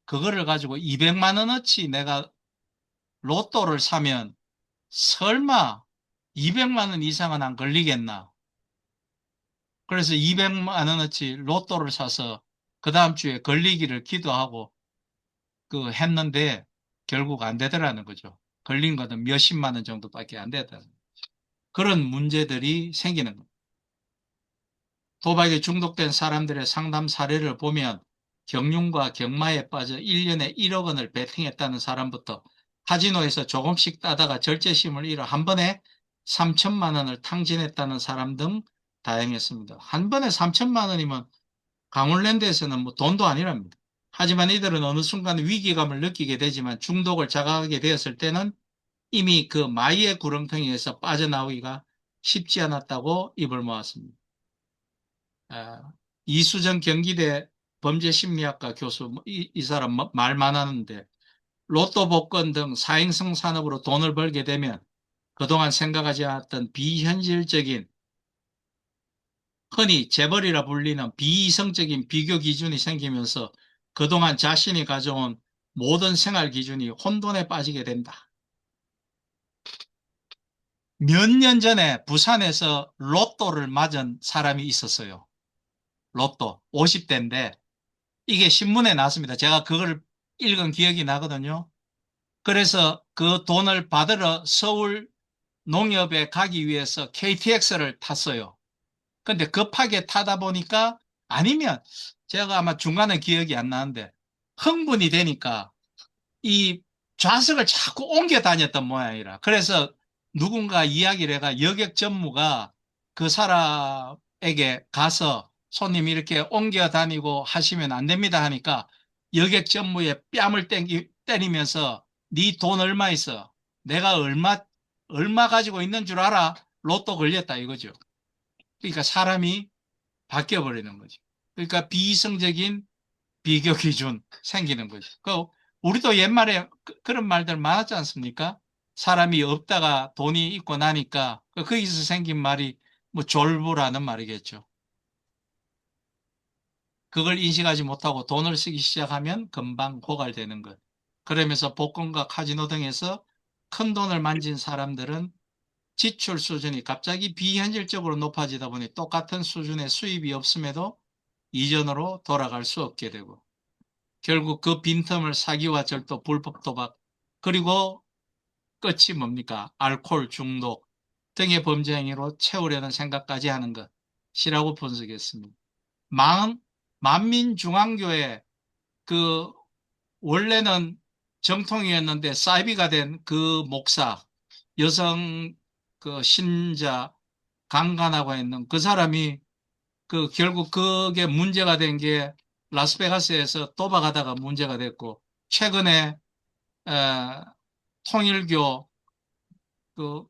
그거를 가지고 200만 원어치 내가 로또를 사면 설마 200만 원 이상은 안 걸리겠나. 그래서 200만 원어치 로또를 사서 그 다음 주에 걸리기를 기도하고 그 했는데 결국 안 되더라는 거죠. 걸린 거는 몇십만 원 정도밖에 안 되더라는 거죠. 그런 문제들이 생기는 겁니다. 도박에 중독된 사람들의 상담 사례를 보면 경륜과 경마에 빠져 1년에 1억 원을 베팅했다는 사람부터 카지노에서 조금씩 따다가 절제심을 잃어 한 번에 3천만 원을 탕진했다는 사람 등 다양했습니다. 한 번에 3천만 원이면 강원랜드에서는 뭐 돈도 아니랍니다. 하지만 이들은 어느 순간 위기감을 느끼게 되지만 중독을 자각하게 되었을 때는 이미 그 마이의 구렁텅이에서 빠져나오기가 쉽지 않았다고 입을 모았습니다. 아, 이수정 경기대 범죄심리학과 교수, 이 사람 말 많았는데 로또 복권 등 사행성 산업으로 돈을 벌게 되면 그동안 생각하지 않았던 비현실적인, 흔히 재벌이라 불리는 비이성적인 비교 기준이 생기면서 그동안 자신이 가져온 모든 생활 기준이 혼돈에 빠지게 된다. 몇 년 전에 부산에서 로또를 맞은 사람이 있었어요. 로또 50대인데 이게 신문에 나왔습니다. 제가 그걸 읽은 기억이 나거든요. 그래서 그 돈을 받으러 서울 농협에 가기 위해서 KTX를 탔어요. 근데 급하게 타다 보니까, 아니면 제가 아마 중간에 기억이 안 나는데 흥분이 되니까 이 좌석을 자꾸 옮겨 다녔던 모양이라. 그래서 누군가 이야기를 해가 여객 전무가 그 사람에게 가서 손님 이렇게 옮겨 다니고 하시면 안 됩니다 하니까 여객 전무의 뺨을 때리면서 네 돈 얼마 있어? 내가 얼마 가지고 있는 줄 알아? 로또 걸렸다 이거죠. 그러니까 사람이 바뀌어 버리는 거죠. 그러니까 비이성적인 비교 기준 생기는 거죠. 우리도 옛말에 그런 말들 많았지 않습니까? 사람이 없다가 돈이 있고 나니까 거기서 생긴 말이 뭐 졸부라는 말이겠죠. 그걸 인식하지 못하고 돈을 쓰기 시작하면 금방 고갈되는 것. 그러면서 복권과 카지노 등에서 큰 돈을 만진 사람들은 지출 수준이 갑자기 비현실적으로 높아지다 보니 똑같은 수준의 수입이 없음에도 이전으로 돌아갈 수 없게 되고 결국 그 빈틈을 사기와 절도, 불법 도박, 그리고 끝이 뭡니까? 알코올 중독 등의 범죄 행위로 채우려는 생각까지 하는 것이라고 분석했습니다. 만민중앙교회 그 원래는 정통이었는데 사이비가 된 그 목사, 여성 그 신자, 강간하고 있는 그 사람이 그 결국 그게 문제가 된 게 라스베가스에서 도박하다가 문제가 됐고 최근에 에, 통일교 그,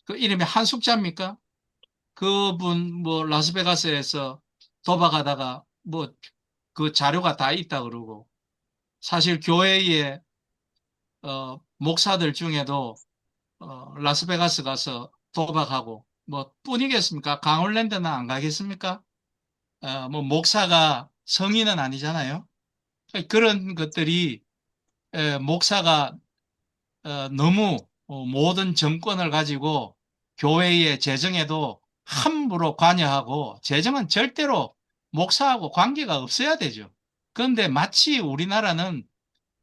그 이름이 한숙자입니까? 그분 뭐 라스베가스에서 도박하다가 뭐 그 자료가 다 있다 그러고 사실 교회의 목사들 중에도 라스베가스 가서 도박하고 뭐 뿐이겠습니까? 강홀랜드는 안 가겠습니까? 뭐 목사가 성인은 아니잖아요. 그런 것들이 목사가 너무 모든 정권을 가지고 교회의 재정에도 함부로 관여하고 재정은 절대로 목사하고 관계가 없어야 되죠. 그런데 마치 우리나라는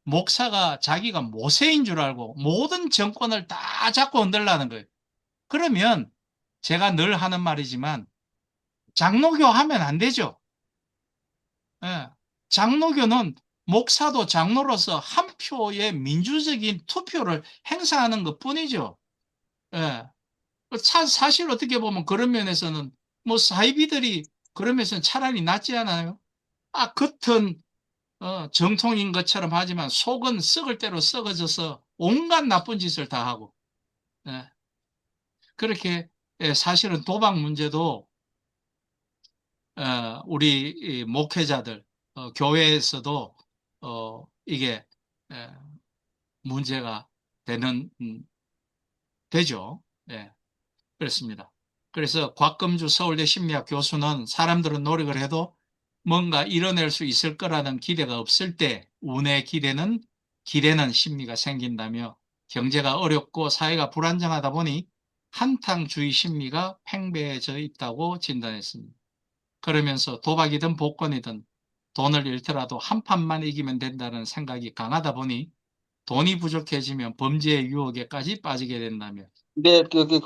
목사가 자기가 모세인 줄 알고 모든 정권을 다 잡고 흔들라는 거예요. 그러면 제가 늘 하는 말이지만 장로교 하면 안 되죠. 예. 장로교는 목사도 장로로서 한 표의 민주적인 투표를 행사하는 것 뿐이죠. 예. 사실 어떻게 보면 그런 면에서는 뭐 사이비들이 그런 면에서는 차라리 낫지 않아요? 겉은 정통인 것처럼 하지만 속은 썩을 대로 썩어져서 온갖 나쁜 짓을 다 하고. 예. 그렇게 사실은 도박 문제도 우리 이 목회자들 교회에서도 이게 에, 문제가 되는 되죠. 예, 그렇습니다. 그래서 곽금주 서울대 심리학 교수는 사람들은 노력을 해도 뭔가 이뤄낼 수 있을 거라는 기대가 없을 때 운의 기대는 심리가 생긴다며 경제가 어렵고 사회가 불안정하다 보니 한탕주의 심리가 팽배해져 있다고 진단했습니다. 그러면서 도박이든 복권이든 돈을 잃더라도 한 판만 이기면 된다는 생각이 강하다 보니 돈이 부족해지면 범죄의 유혹에까지 빠지게 된다며. 근데 거기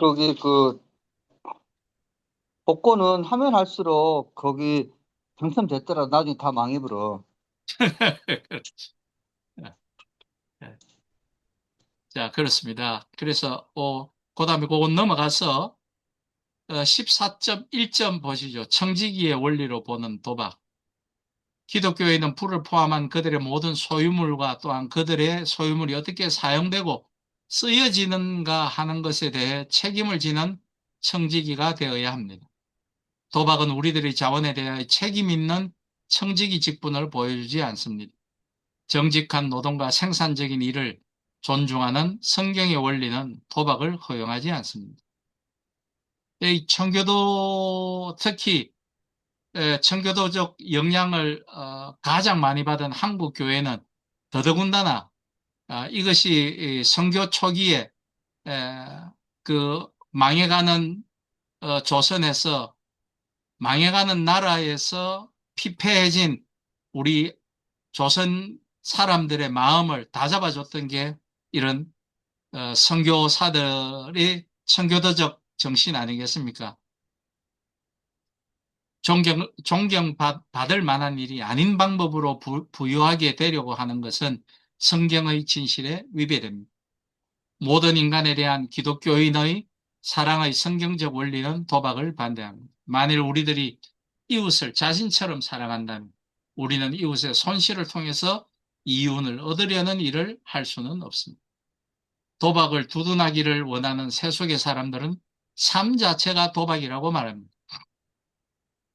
복권은 하면 할수록 거기 당첨됐더라 나중에 다 망해버려. 자, 그렇습니다. 그래서 그다음에 그거 넘어가서 14.1점 보시죠. 청지기의 원리로 보는 도박. 기독교에는 불을 포함한 그들의 모든 소유물과 또한 그들의 소유물이 어떻게 사용되고 쓰여지는가 하는 것에 대해 책임을 지는 청지기가 되어야 합니다. 도박은 우리들의 자원에 대해 책임 있는 청지기 직분을 보여주지 않습니다. 정직한 노동과 생산적인 일을 존중하는 성경의 원리는 도박을 허용하지 않습니다. 이 청교도 특히 청교도적 영향을 가장 많이 받은 한국 교회는 더더군다나 이것이 선교 초기에 그 망해가는 조선에서 망해가는 나라에서 피폐해진 우리 조선 사람들의 마음을 다 잡아줬던 게 이런 선교사들의 청교도적 정신 아니겠습니까? 존경받을 만한 일이 아닌 방법으로 부유하게 되려고 하는 것은 성경의 진실에 위배됩니다. 모든 인간에 대한 기독교인의 사랑의 성경적 원리는 도박을 반대합니다. 만일 우리들이 이웃을 자신처럼 사랑한다면 우리는 이웃의 손실을 통해서 이윤을 얻으려는 일을 할 수는 없습니다. 도박을 두둔하기를 원하는 세속의 사람들은 삶 자체가 도박이라고 말합니다.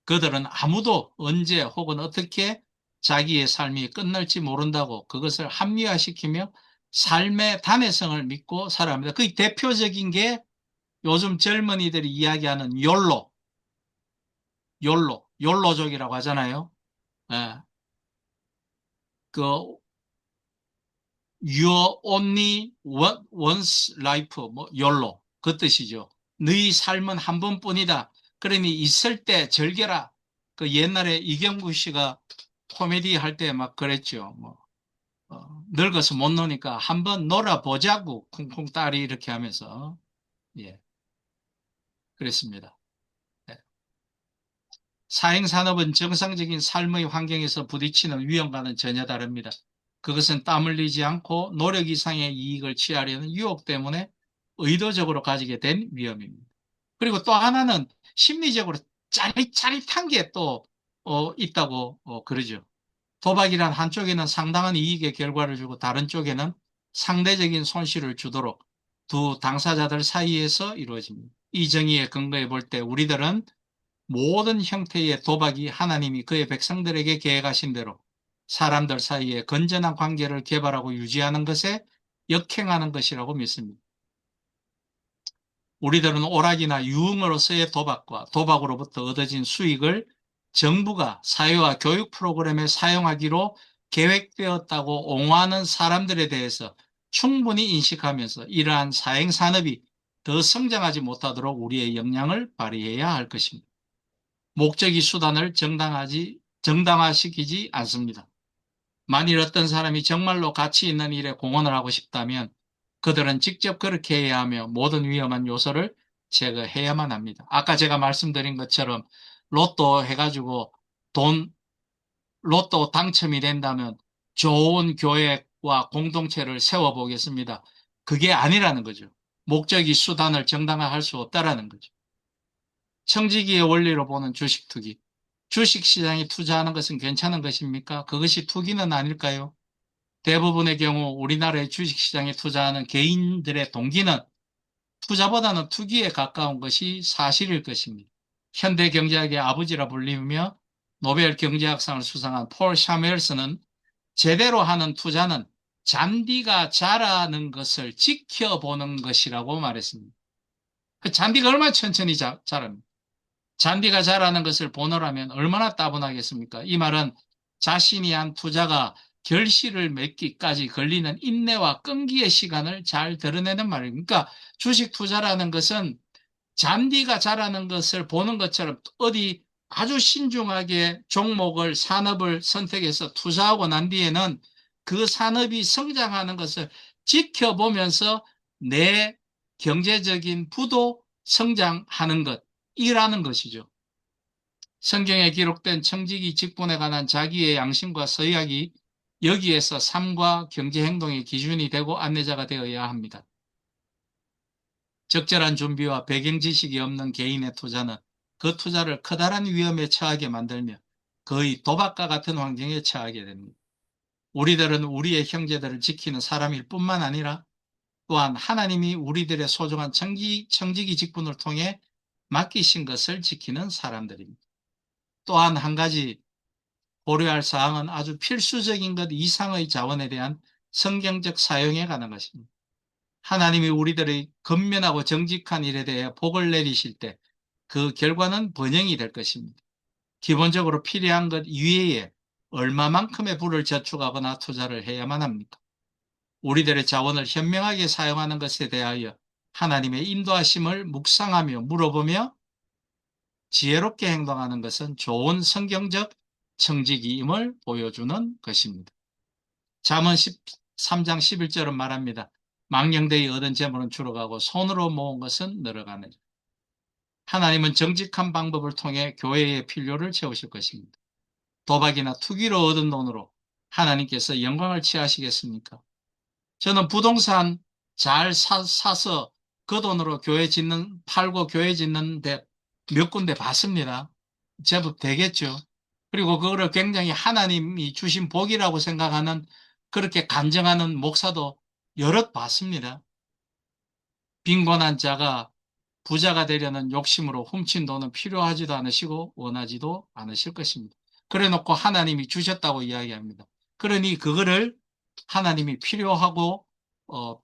그들은 아무도 언제 혹은 어떻게 자기의 삶이 끝날지 모른다고 그것을 합리화시키며 삶의 단회성을 믿고 살아갑니다. 그 대표적인 게 요즘 젊은이들이 이야기하는 욜로족이라고 하잖아요. 예. 그 You only once life, 뭐 욜로 그 뜻이죠. 너희 삶은 한 번뿐이다. 그러니 있을 때 즐겨라. 그 옛날에 이경구 씨가 코미디 할 때 막 그랬죠. 뭐 늙어서 못 노니까 한번 놀아보자고 쿵쿵 딸이 이렇게 하면서 예, 그랬습니다. 예. 사행산업은 정상적인 삶의 환경에서 부딪히는 위험과는 전혀 다릅니다. 그것은 땀 흘리지 않고 노력 이상의 이익을 취하려는 유혹 때문에 의도적으로 가지게 된 위험입니다. 그리고 또 하나는 심리적으로 짜릿짜릿한 게 또 있다고 그러죠. 도박이란 한쪽에는 상당한 이익의 결과를 주고 다른 쪽에는 상대적인 손실을 주도록 두 당사자들 사이에서 이루어집니다. 이 정의에 근거해 볼 때 우리들은 모든 형태의 도박이 하나님이 그의 백성들에게 계획하신 대로 사람들 사이에 건전한 관계를 개발하고 유지하는 것에 역행하는 것이라고 믿습니다. 우리들은 오락이나 유흥으로서의 도박과 도박으로부터 얻어진 수익을 정부가 사회와 교육 프로그램에 사용하기로 계획되었다고 옹호하는 사람들에 대해서 충분히 인식하면서 이러한 사행 산업이 더 성장하지 못하도록 우리의 역량을 발휘해야 할 것입니다. 목적이 수단을 정당화시키지 않습니다. 만일 어떤 사람이 정말로 가치 있는 일에 공헌을 하고 싶다면 그들은 직접 그렇게 해야 하며 모든 위험한 요소를 제거해야만 합니다. 아까 제가 말씀드린 것처럼 로또 해가지고 로또 당첨이 된다면 좋은 교회와 공동체를 세워보겠습니다. 그게 아니라는 거죠. 목적이 수단을 정당화할 수 없다라는 거죠. 청지기의 원리로 보는 주식 투기. 주식시장에 투자하는 것은 괜찮은 것입니까? 그것이 투기는 아닐까요? 대부분의 경우 우리나라의 주식시장에 투자하는 개인들의 동기는 투자보다는 투기에 가까운 것이 사실일 것입니다. 현대 경제학의 아버지라 불리며 노벨 경제학상을 수상한 폴 샤멜스는 제대로 하는 투자는 잔디가 자라는 것을 지켜보는 것이라고 말했습니다. 그 잔디가 얼마나 천천히 자랍니까? 잔디가 자라는 것을 보노라면 얼마나 따분하겠습니까? 이 말은 자신이 한 투자가 결실을 맺기까지 걸리는 인내와 끈기의 시간을 잘 드러내는 말입니다. 그러니까 주식 투자라는 것은 잔디가 자라는 것을 보는 것처럼 어디 아주 신중하게 종목을, 산업을 선택해서 투자하고 난 뒤에는 그 산업이 성장하는 것을 지켜보면서 내 경제적인 부도 성장하는 것이라는 것이죠. 성경에 기록된 청지기 직분에 관한 자기의 양심과 서약이 여기에서 삶과 경제 행동의 기준이 되고 안내자가 되어야 합니다. 적절한 준비와 배경 지식이 없는 개인의 투자는 그 투자를 커다란 위험에 처하게 만들며 거의 도박과 같은 환경에 처하게 됩니다. 우리들은 우리의 형제들을 지키는 사람일 뿐만 아니라 또한 하나님이 우리들의 소중한 청지기 직분을 통해 맡기신 것을 지키는 사람들입니다. 또한 한 가지 고려할 사항은 아주 필수적인 것 이상의 자원에 대한 성경적 사용에 관한 것입니다. 하나님이 우리들의 건면하고 정직한 일에 대해 복을 내리실 때 그 결과는 번영이 될 것입니다. 기본적으로 필요한 것 이외에 얼마만큼의 부를 저축하거나 투자를 해야만 합니까? 우리들의 자원을 현명하게 사용하는 것에 대하여 하나님의 인도하심을 묵상하며 물어보며 지혜롭게 행동하는 것은 좋은 성경적 청지기임을 보여주는 것입니다. 잠언 13장 11절은 말합니다. 망령되이 얻은 재물은 줄어가고 손으로 모은 것은 늘어가느니라. 하나님은 정직한 방법을 통해 교회의 필요를 채우실 것입니다. 도박이나 투기로 얻은 돈으로 하나님께서 영광을 취하시겠습니까? 저는 부동산 잘 사서 그 돈으로 팔고 교회 짓는 데 몇 군데 봤습니다. 제법 되겠죠. 그리고 그거를 굉장히 하나님이 주신 복이라고 생각하는 그렇게 간증하는 목사도 여럿 봤습니다. 빈곤한 자가 부자가 되려는 욕심으로 훔친 돈은 필요하지도 않으시고 원하지도 않으실 것입니다. 그래 놓고 하나님이 주셨다고 이야기합니다. 그러니 그거를 하나님이 필요하고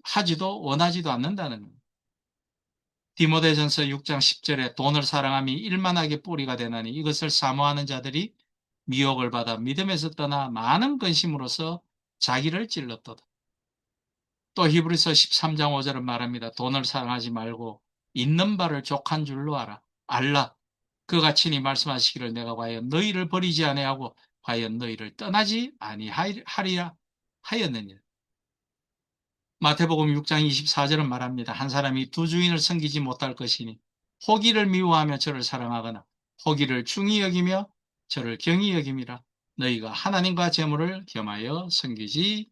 하지도 원하지도 않는다는 겁니다. 디모데전서 6장 10절에 돈을 사랑함이 일만하게 뿌리가 되나니 이것을 사모하는 자들이 미혹을 받아 믿음에서 떠나 많은 근심으로써 자기를 찔렀도다. 또 히브리서 13장 5절은 말합니다. 돈을 사랑하지 말고 있는 바를 족한 줄로 알라. 그가 친히 말씀하시기를 내가 과연 너희를 버리지 아니하고 과연 너희를 떠나지 아니하리라 하였느니라. 마태복음 6장 24절은 말합니다. 한 사람이 두 주인을 섬기지 못할 것이니 호기를 미워하며 저를 사랑하거나 호기를 중히 여기며 저를 경히 여김이라. 너희가 하나님과 재물을 겸하여 섬기지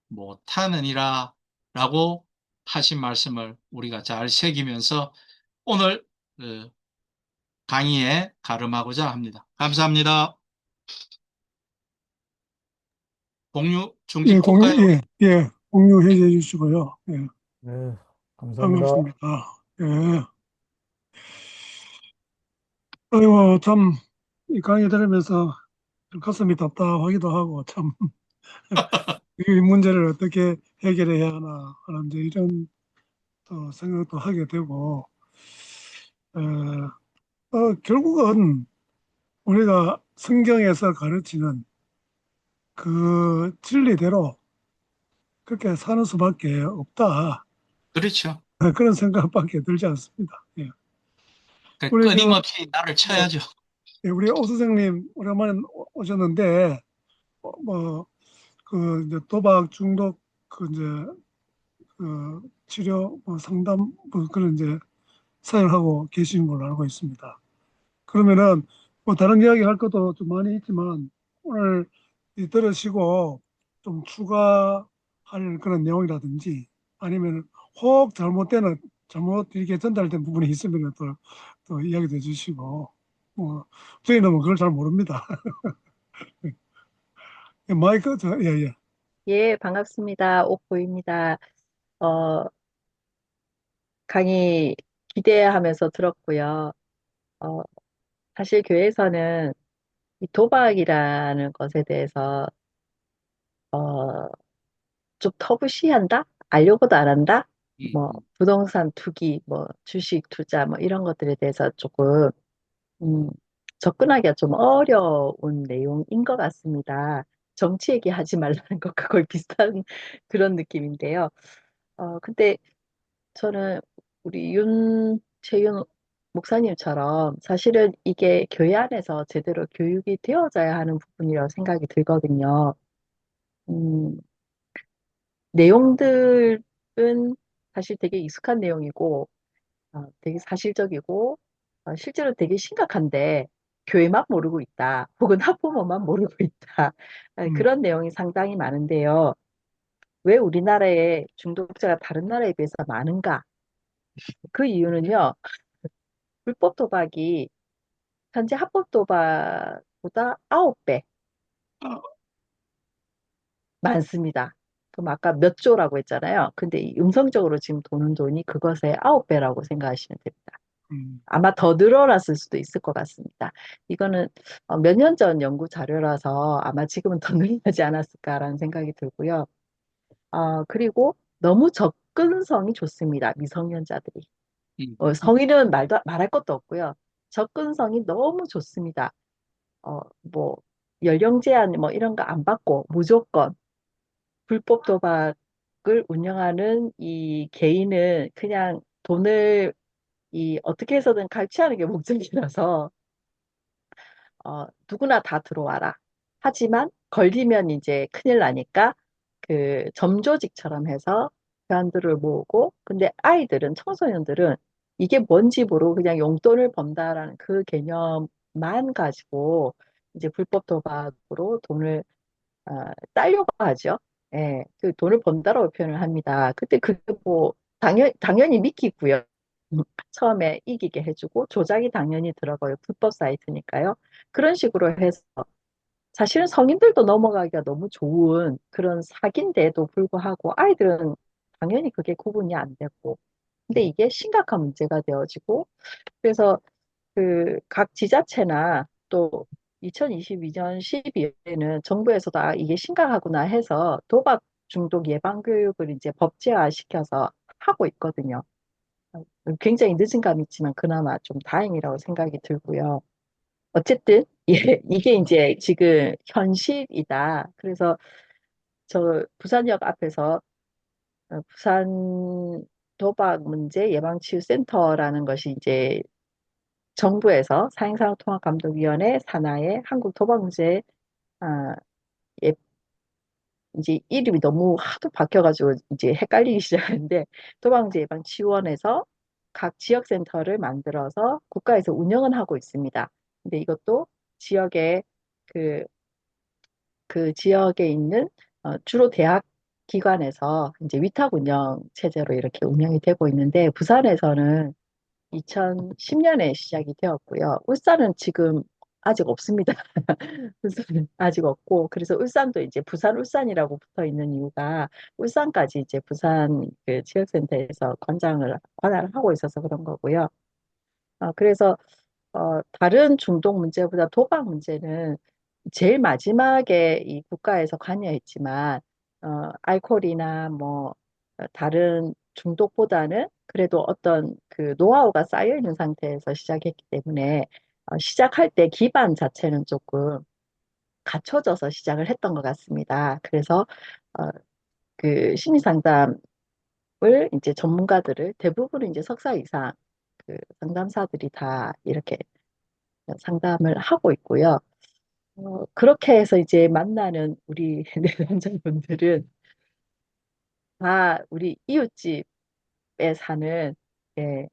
못하느니라 라고 하신 말씀을 우리가 잘 새기면서 오늘 강의에 가름하고자 합니다. 감사합니다. 공유 예, 중지할까요? 공유해 주시고요. 예, 네, 감사합니다. 반갑습니다. 예. 아이고, 참, 이 강의 들으면서 가슴이 답답하기도 하고, 참, 이 문제를 어떻게 해결해야 하나 하는 이제 이런 또 생각도 하게 되고, 결국은 우리가 성경에서 가르치는 그 진리대로 그렇게 사는 수밖에 없다. 그렇죠. 그런 생각밖에 들지 않습니다. 예. 그 우리 그, 끊임없이 나를 쳐야죠. 예, 우리 오 선생님 오랜만에 오셨는데, 이제 도박 중독, 이제, 치료, 상담, 그런 이제 사용하고 계시는 걸로 알고 있습니다. 그러면은, 다른 이야기 할 것도 좀 많이 있지만, 오늘 들으시고 좀 추가할 그런 내용이라든지, 아니면 혹 잘못 이렇게 전달된 부분이 있으면 또 이야기도 해주시고, 뭐, 저희는 뭐 그걸 잘 모릅니다. 예, 예. 예, 반갑습니다. 옥보입니다. 어, 강의 기대하면서 들었고요. 어, 사실 교회에서는 이 도박이라는 것에 대해서, 어, 좀 터부시한다? 알려고도 안 한다? 뭐, 음. 부동산 투기, 뭐, 주식 투자, 뭐, 이런 것들에 대해서 조금, 음, 접근하기가 좀 어려운 내용인 것 같습니다. 정치 얘기하지 말라는 것과 거의 비슷한 그런 느낌인데요. 근데 저는 우리 최윤 목사님처럼 사실은 이게 교회 안에서 제대로 교육이 되어져야 하는 부분이라고 생각이 들거든요. 음, 내용들은 사실 되게 익숙한 내용이고, 되게 사실적이고, 실제로 되게 심각한데, 교회만 모르고 있다. 혹은 학부모만 모르고 있다. 음, 그런 내용이 상당히 많은데요. 왜 우리나라의 중독자가 다른 나라에 비해서 많은가? 그 이유는요, 불법 도박이 현재 합법 도박보다 9배 많습니다. 그럼 아까 몇 조라고 했잖아요. 근데 이 음성적으로 지금 도는 돈이 그것의 9배라고 생각하시면 됩니다. 음, 아마 더 늘어났을 수도 있을 것 같습니다. 이거는 몇 년 전 연구 자료라서 아마 지금은 더 늘어나지 않았을까라는 생각이 들고요. 그리고 너무 접근성이 좋습니다. 미성년자들이. 음. 성인은 말할 것도 없고요. 접근성이 너무 좋습니다. 뭐, 연령 제한 뭐 이런 거 안 받고 무조건 불법 도박을 운영하는 이 개인은 그냥 돈을 어떻게 해서든 갈취하는 게 목적이라서, 누구나 다 들어와라. 하지만 걸리면 이제 큰일 나니까 그 점조직처럼 해서 회원들을 모으고, 근데 아이들은, 청소년들은 이게 뭔지 모르고 그냥 용돈을 번다라는 그 개념만 가지고 이제 불법 도박으로 돈을 따려고 하죠. 예, 그 돈을 번다라고 표현을 합니다. 근데 그게 뭐 당연히 믿기고요. 처음에 이기게 해주고 조작이 당연히 들어가요. 불법 사이트니까요. 그런 식으로 해서 사실은 성인들도 넘어가기가 너무 좋은 그런 사기인데도 불구하고 아이들은 당연히 그게 구분이 안 되고, 근데 이게 심각한 문제가 되어지고, 그래서 그 각 지자체나 또 2022년 12월에는 정부에서도 이게 심각하구나 해서 도박 중독 예방 교육을 이제 법제화 시켜서 하고 있거든요. 굉장히 늦은 감이 있지만 그나마 좀 다행이라고 생각이 들고요. 어쨌든 예, 이게 이제 지금 현실이다. 그래서 저 부산역 앞에서 부산 도박 문제 예방치유센터라는 것이 이제 정부에서 사행산업통합감독위원회 산하의 한국도박문제, 아, 예, 이제 이름이 너무 하도 바뀌어가지고 이제 헷갈리기 시작하는데, 도박문제 예방치유원에서 각 지역센터를 만들어서 국가에서 운영은 하고 있습니다. 근데 이것도 지역의 그, 그 지역에 있는 주로 대학 기관에서 이제 위탁 운영 체제로 이렇게 운영이 되고 있는데, 부산에서는 2010년에 시작이 되었고요. 울산은 지금 아직 없습니다. 울산은 아직 없고, 그래서 울산도 이제 부산 울산이라고 붙어 있는 이유가 울산까지 이제 부산 그 지역센터에서 관할을 하고 있어서 그런 거고요. 그래서 다른 중독 문제보다 도박 문제는 제일 마지막에 이 국가에서 관여했지만, 알코올이나 뭐 다른 중독보다는 그래도 어떤 그 노하우가 쌓여 있는 상태에서 시작했기 때문에 시작할 때 기반 자체는 조금 갖춰져서 시작을 했던 것 같습니다. 그래서 어, 그 심리 상담을 이제 전문가들을 대부분 이제 석사 이상 그 상담사들이 다 이렇게 상담을 하고 있고요. 그렇게 해서 이제 만나는 우리 내담자분들은 다 우리 이웃집에 사는, 예,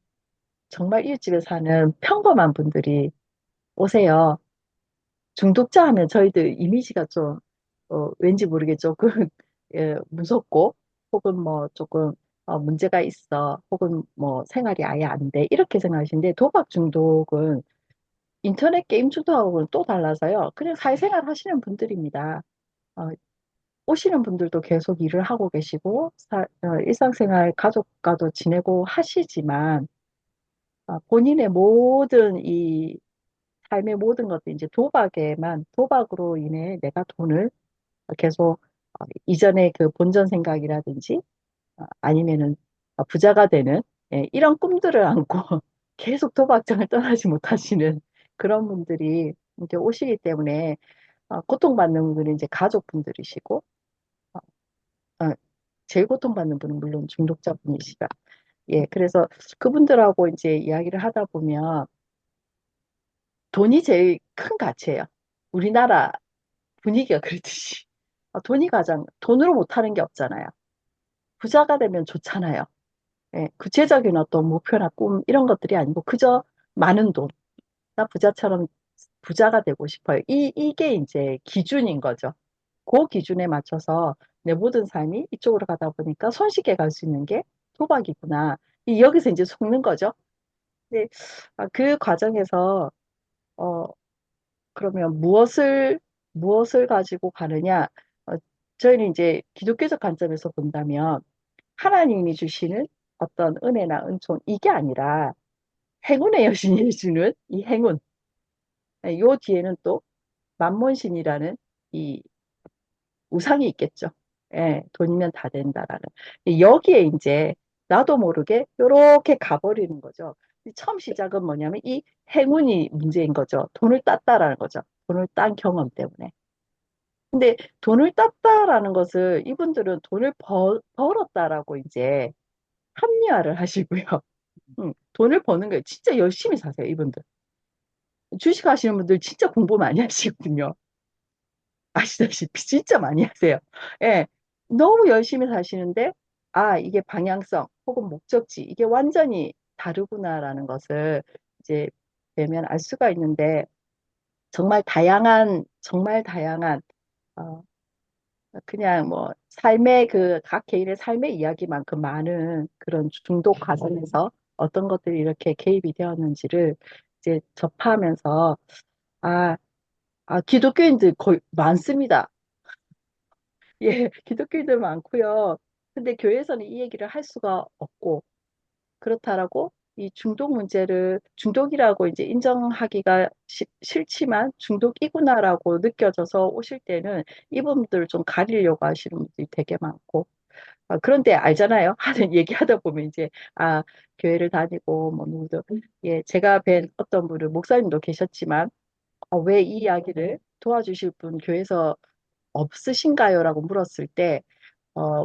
정말 이웃집에 사는 평범한 분들이 오세요. 중독자 하면 저희들 이미지가 좀, 왠지 모르게 조금, 예, 무섭고, 혹은 뭐 조금, 문제가 있어, 혹은 뭐 생활이 아예 안 돼, 이렇게 생각하시는데, 도박 중독은 인터넷 게임 중독하고는 또 달라서요. 그냥 사회생활 하시는 분들입니다. 어, 오시는 분들도 계속 일을 하고 계시고, 일상생활 가족과도 지내고 하시지만, 본인의 모든 이 삶의 모든 것들, 이제 도박으로 인해 내가 돈을 계속 이전의 그 본전 생각이라든지, 아니면은 부자가 되는, 예, 이런 꿈들을 안고 계속 도박장을 떠나지 못하시는 그런 분들이 이제 오시기 때문에, 고통받는 분들은 이제 가족분들이시고, 어, 어, 제일 고통받는 분은 물론 중독자분이시다. 예, 그래서 그분들하고 이제 이야기를 하다 보면 돈이 제일 큰 가치예요. 우리나라 분위기가 그렇듯이. 돈으로 못하는 게 없잖아요. 부자가 되면 좋잖아요. 예, 구체적인 어떤 목표나 꿈, 이런 것들이 아니고, 그저 많은 돈. 나 부자처럼 부자가 되고 싶어요. 이게 이제 기준인 거죠. 그 기준에 맞춰서 내 모든 삶이 이쪽으로 가다 보니까 손쉽게 갈 수 있는 게 도박이구나. 여기서 이제 속는 거죠. 근데 그 과정에서 어 그러면 무엇을 가지고 가느냐? 어, 저희는 이제 기독교적 관점에서 본다면 하나님이 주시는 어떤 은혜나 은총, 이게 아니라 행운의 여신이 주는 이 행운. 예, 요 뒤에는 또 만몬신이라는 이 우상이 있겠죠. 예, 돈이면 다 된다라는. 여기에 이제 나도 모르게 이렇게 가버리는 거죠. 처음 시작은 뭐냐면 이 행운이 문제인 거죠. 돈을 땄다라는 거죠. 돈을 딴 경험 때문에. 근데 돈을 땄다라는 것을 이분들은 돈을 벌었다라고 이제 합리화를 하시고요. 돈을 버는 거예요. 진짜 열심히 사세요, 이분들. 주식 하시는 분들 진짜 공부 많이 하시거든요. 아시다시피 진짜 많이 하세요. 예. 너무 열심히 사시는데, 이게 방향성 혹은 목적지, 이게 완전히 다르구나라는 것을 이제 뵈면 알 수가 있는데, 정말 다양한, 어, 그냥 뭐, 각 개인의 삶의 이야기만큼 많은 그런 중독 과정에서 어떤 것들이 이렇게 개입이 되었는지를 이제 접하면서, 아, 기독교인들 거의 많습니다. 예, 기독교인들 많고요. 근데 교회에서는 이 얘기를 할 수가 없고, 그렇다라고 이 중독이라고 이제 인정하기가 싫지만 중독이구나라고 느껴져서 오실 때는 이분들 좀 가리려고 하시는 분들이 되게 많고, 그런데 알잖아요. 얘기하다 보면 이제, 교회를 다니고, 뭐, 누구도, 예, 제가 뵌 어떤 분은 목사님도 계셨지만, 왜 이 이야기를 도와주실 분 교회에서 없으신가요? 라고 물었을 때,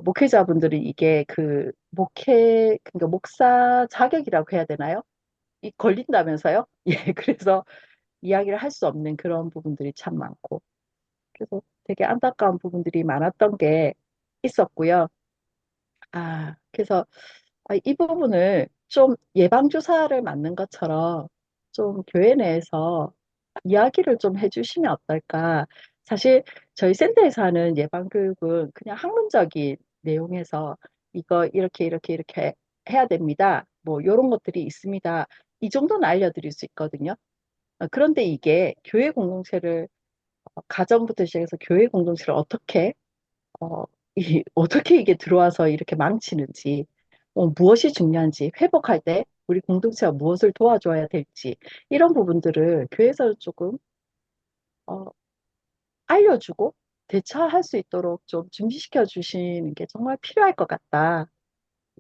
목회자분들이 이게 그러니까 목사 자격이라고 해야 되나요? 걸린다면서요? 예, 그래서 이야기를 할 수 없는 그런 부분들이 참 많고, 그래서 되게 안타까운 부분들이 많았던 게 있었고요. 그래서 이 부분을 좀 예방주사를 맞는 것처럼 좀 교회 내에서 이야기를 좀 해주시면 어떨까. 사실 저희 센터에서 하는 예방교육은 그냥 학문적인 내용에서 이거 이렇게 해야 됩니다. 뭐 이런 것들이 있습니다. 이 정도는 알려드릴 수 있거든요. 그런데 이게 교회 공동체를 가정부터 시작해서 교회 공동체를 어, 어떻게 이게 들어와서 이렇게 망치는지, 무엇이 중요한지, 회복할 때 우리 공동체가 무엇을 도와줘야 될지, 이런 부분들을 교회에서 조금, 어, 알려주고 대처할 수 있도록 좀 준비시켜 주시는 게 정말 필요할 것 같다.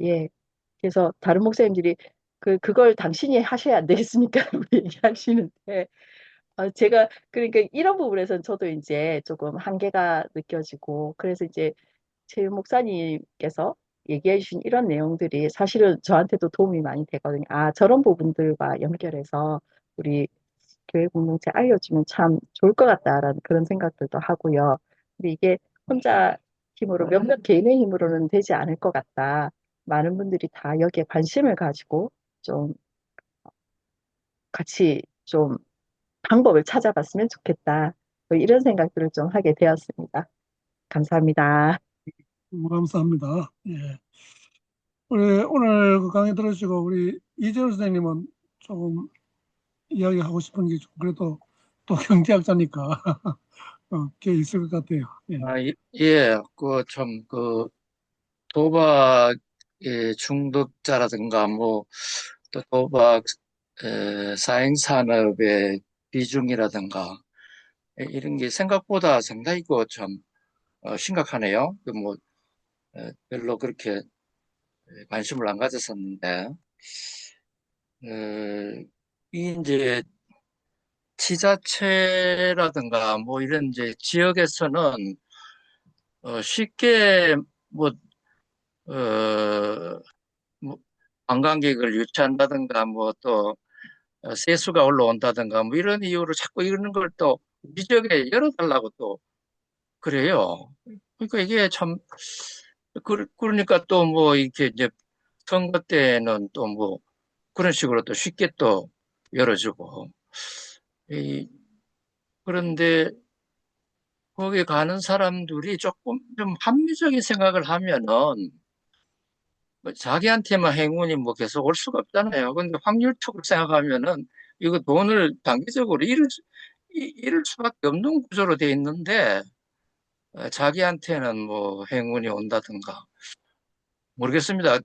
예. 그래서 다른 목사님들이 그걸 당신이 하셔야 안 되겠습니까? 얘기하시는데, 제가, 그러니까 이런 부분에서는 저도 이제 조금 한계가 느껴지고, 그래서 이제 최 목사님께서 얘기해 주신 이런 내용들이 사실은 저한테도 도움이 많이 되거든요. 아, 저런 부분들과 연결해서 우리 교회 공동체 알려주면 참 좋을 것 같다라는 그런 생각들도 하고요. 근데 이게 혼자 힘으로, 몇몇 개인의 힘으로는 되지 않을 것 같다. 많은 분들이 다 여기에 관심을 가지고 좀 같이 좀 방법을 찾아봤으면 좋겠다. 뭐 이런 생각들을 좀 하게 되었습니다. 감사합니다. 너무 감사합니다. 예. 우리 오늘 그 강의 들으시고 우리 이재훈 선생님은 조금 이야기하고 싶은 게 좀 그래도 또 경제학자니까 꽤 있을 것 같아요. 예. 예, 도박의 중독자라든가, 또 도박, 사행산업의 비중이라든가, 이런 게 생각보다 상당히 심각하네요. 별로 그렇게 관심을 안 가졌었는데, 이 이제 지자체라든가 이런 이제 지역에서는 쉽게 뭐, 어, 뭐 관광객을 유치한다든가 또 세수가 올라온다든가 이런 이유로 자꾸 이런 걸 또 우리 지역에 열어달라고 또 그래요. 그러니까 이게 참 그러니까 또 이렇게 이제 선거 때는 또 그런 식으로 또 쉽게 또 열어주고 이, 그런데 거기 가는 사람들이 조금 좀 합리적인 생각을 하면은 자기한테만 행운이 계속 올 수가 없잖아요. 근데 확률적으로 생각하면은 이거 돈을 단기적으로 잃을 수밖에 없는 구조로 돼 있는데 자기한테는 행운이 온다든가 모르겠습니다.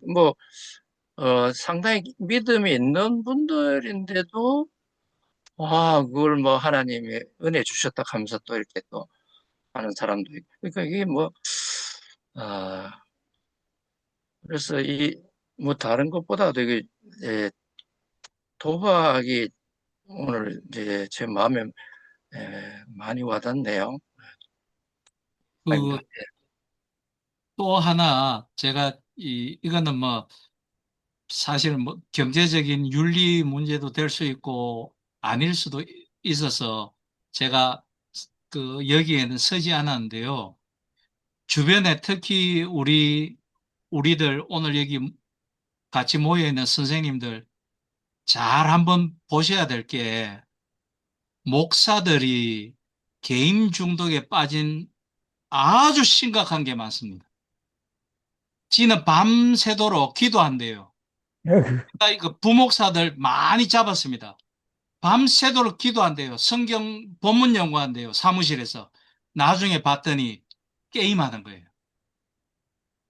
상당히 믿음이 있는 분들인데도 그걸 하나님이 은혜 주셨다 하면서 또 이렇게 또 하는 사람도 있고. 그러니까 이게 아, 그래서 다른 것보다도 이게, 예, 도박이 오늘 이제 제 마음에 많이 와닿네요. 아닙니다. 그 또 하나 제가 이거는 사실은 경제적인 윤리 문제도 될 수 있고 아닐 수도 있어서 제가 여기에는 서지 않았는데요. 주변에 특히 우리들 오늘 여기 같이 모여 있는 선생님들 잘 한번 보셔야 될 게 목사들이 개인 중독에 빠진 아주 심각한 게 많습니다. 지는 밤새도록 기도한대요. 그러니까 이거 부목사들 많이 잡았습니다. 밤새도록 기도한대요. 성경 본문 연구한대요. 사무실에서. 나중에 봤더니 게임하는 거예요.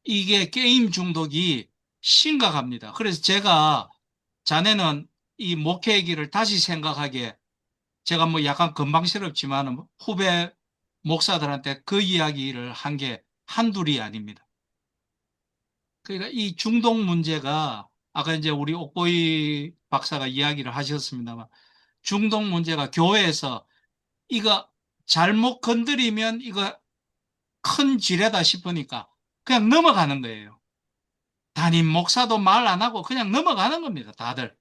이게 게임 중독이 심각합니다. 그래서 제가 자네는 이 목회의 길을 다시 생각하게 제가 약간 건방스럽지만 후배 목사들한테 그 이야기를 한 게 한둘이 아닙니다. 그러니까 이 중독 문제가 아까 이제 우리 옥보이 박사가 이야기를 하셨습니다만 중독 문제가 교회에서 이거 잘못 건드리면 이거 큰 지뢰다 싶으니까 그냥 넘어가는 거예요. 담임 목사도 말 안 하고 그냥 넘어가는 겁니다. 다들.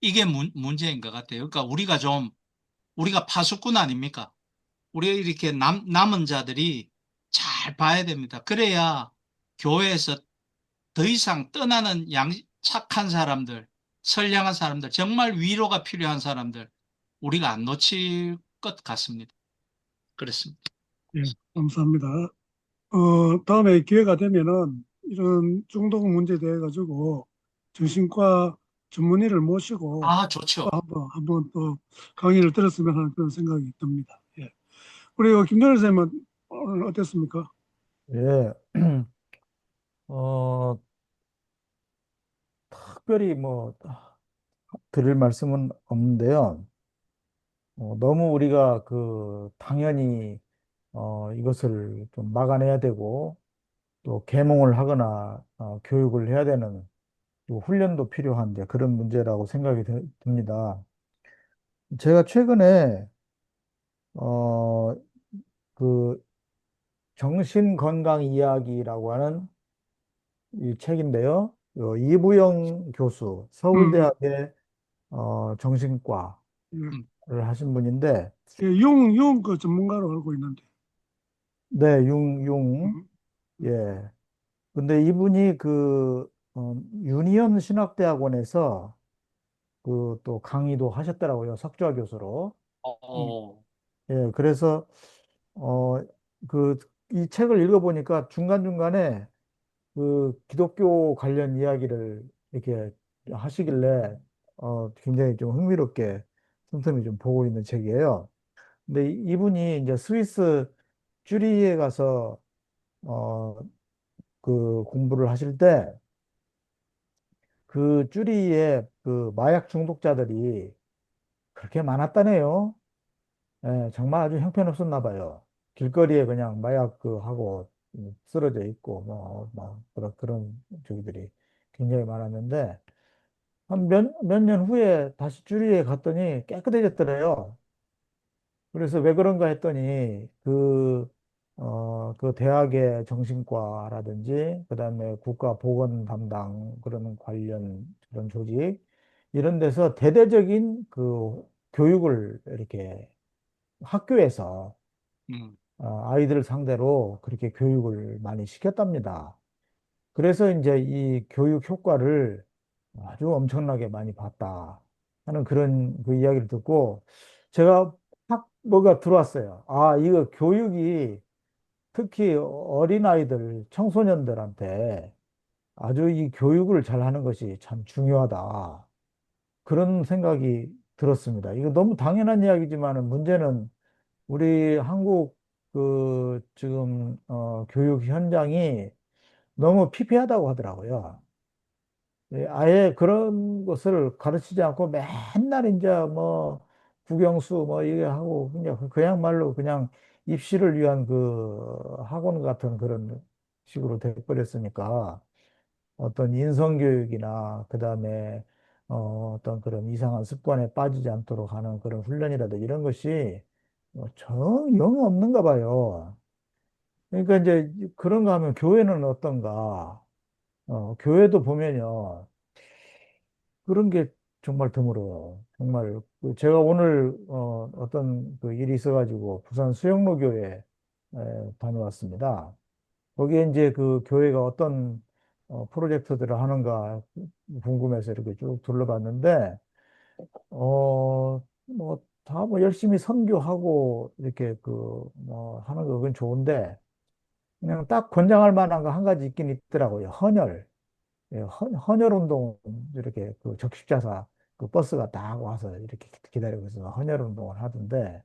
이게 문제인 것 같아요. 그러니까 우리가 파수꾼 아닙니까? 우리가 이렇게 남은 자들이 잘 봐야 됩니다. 그래야 교회에서 더 이상 떠나는 착한 사람들, 선량한 사람들, 정말 위로가 필요한 사람들, 우리가 안 놓칠 것 같습니다. 그렇습니다. 예, 감사합니다. 다음에 기회가 되면은 이런 중독 문제에 대해 가지고 정신과 전문의를 모시고 아, 또 좋죠. 한번 또 강의를 들었으면 하는 그런 생각이 듭니다. 예. 우리 김정일 선생님은 오늘 어땠습니까? 예, 어, 특별히 드릴 말씀은 없는데요. 너무 우리가 당연히 이것을 좀 막아내야 되고 또 계몽을 하거나 교육을 해야 되는 또 훈련도 필요한데 그런 문제라고 생각이 듭니다. 제가 최근에 어, 그 정신건강 이야기라고 하는 이 책인데요. 이부영 교수, 음, 서울대학의 정신과를 예, 음, 하신 분인데, 예, 용 그 전문가로 알고 있는데. 네, 융, 음, 음, 예. 근데 이분이 유니언 신학대학원에서 그 또 강의도 하셨더라고요. 석좌 교수로. 음, 예, 그래서, 어, 그, 이 책을 읽어보니까 중간중간에 그 기독교 관련 이야기를 이렇게 하시길래, 굉장히 좀 흥미롭게 틈틈이 좀 보고 있는 책이에요. 근데 이분이 이제 스위스 쭈리히에 가서, 어, 그 공부를 하실 때, 그 쭈리히에 그 마약 중독자들이 그렇게 많았다네요. 예, 정말 아주 형편없었나 봐요. 길거리에 그냥 마약 그 하고 쓰러져 있고 뭐 그런 저기들이 굉장히 많았는데 한 몇 년 후에 다시 주리에 갔더니 깨끗해졌더래요. 그래서 왜 그런가 했더니 그 대학의 정신과라든지 그다음에 국가보건 담당 그런 관련 그런 조직 이런 데서 대대적인 그 교육을 이렇게 학교에서 음, 아이들을 상대로 그렇게 교육을 많이 시켰답니다. 그래서 이제 이 교육 효과를 아주 엄청나게 많이 봤다 하는 그런 그 이야기를 듣고 제가 확 뭐가 들어왔어요. 아, 이거 교육이 특히 어린아이들, 청소년들한테 아주 이 교육을 잘 하는 것이 참 중요하다. 그런 생각이 들었습니다. 이거 너무 당연한 이야기지만은 문제는 우리 한국 지금 교육 현장이 너무 피폐하다고 하더라고요. 예, 아예 그런 것을 가르치지 않고 맨날 이제 뭐 국영수 뭐 이게 하고 그냥 그야말로 그냥 입시를 위한 그 학원 같은 그런 식으로 돼버렸으니까 어떤 인성교육이나 그다음에 어떤 그런 이상한 습관에 빠지지 않도록 하는 그런 훈련이라든지 이런 것이 영 없는가 봐요. 그러니까 이제 그런가 하면 교회는 어떤가? 교회도 보면요. 그런 게 정말 드물어요. 정말 제가 오늘 어떤 그 일이 있어가지고 부산 수영로 교회 다녀왔습니다. 거기에 이제 그 교회가 어떤 프로젝트들을 하는가 궁금해서 이렇게 쭉 둘러봤는데 뭐 다 뭐 열심히 선교하고 이렇게 뭐 하는 거 그건 좋은데 그냥 딱 권장할 만한 거 한 가지 있긴 있더라고요. 헌혈. 예, 헌혈 운동 이렇게 그 적십자사 그 버스가 딱 와서 이렇게 기다리고 있어서 헌혈 운동을 하던데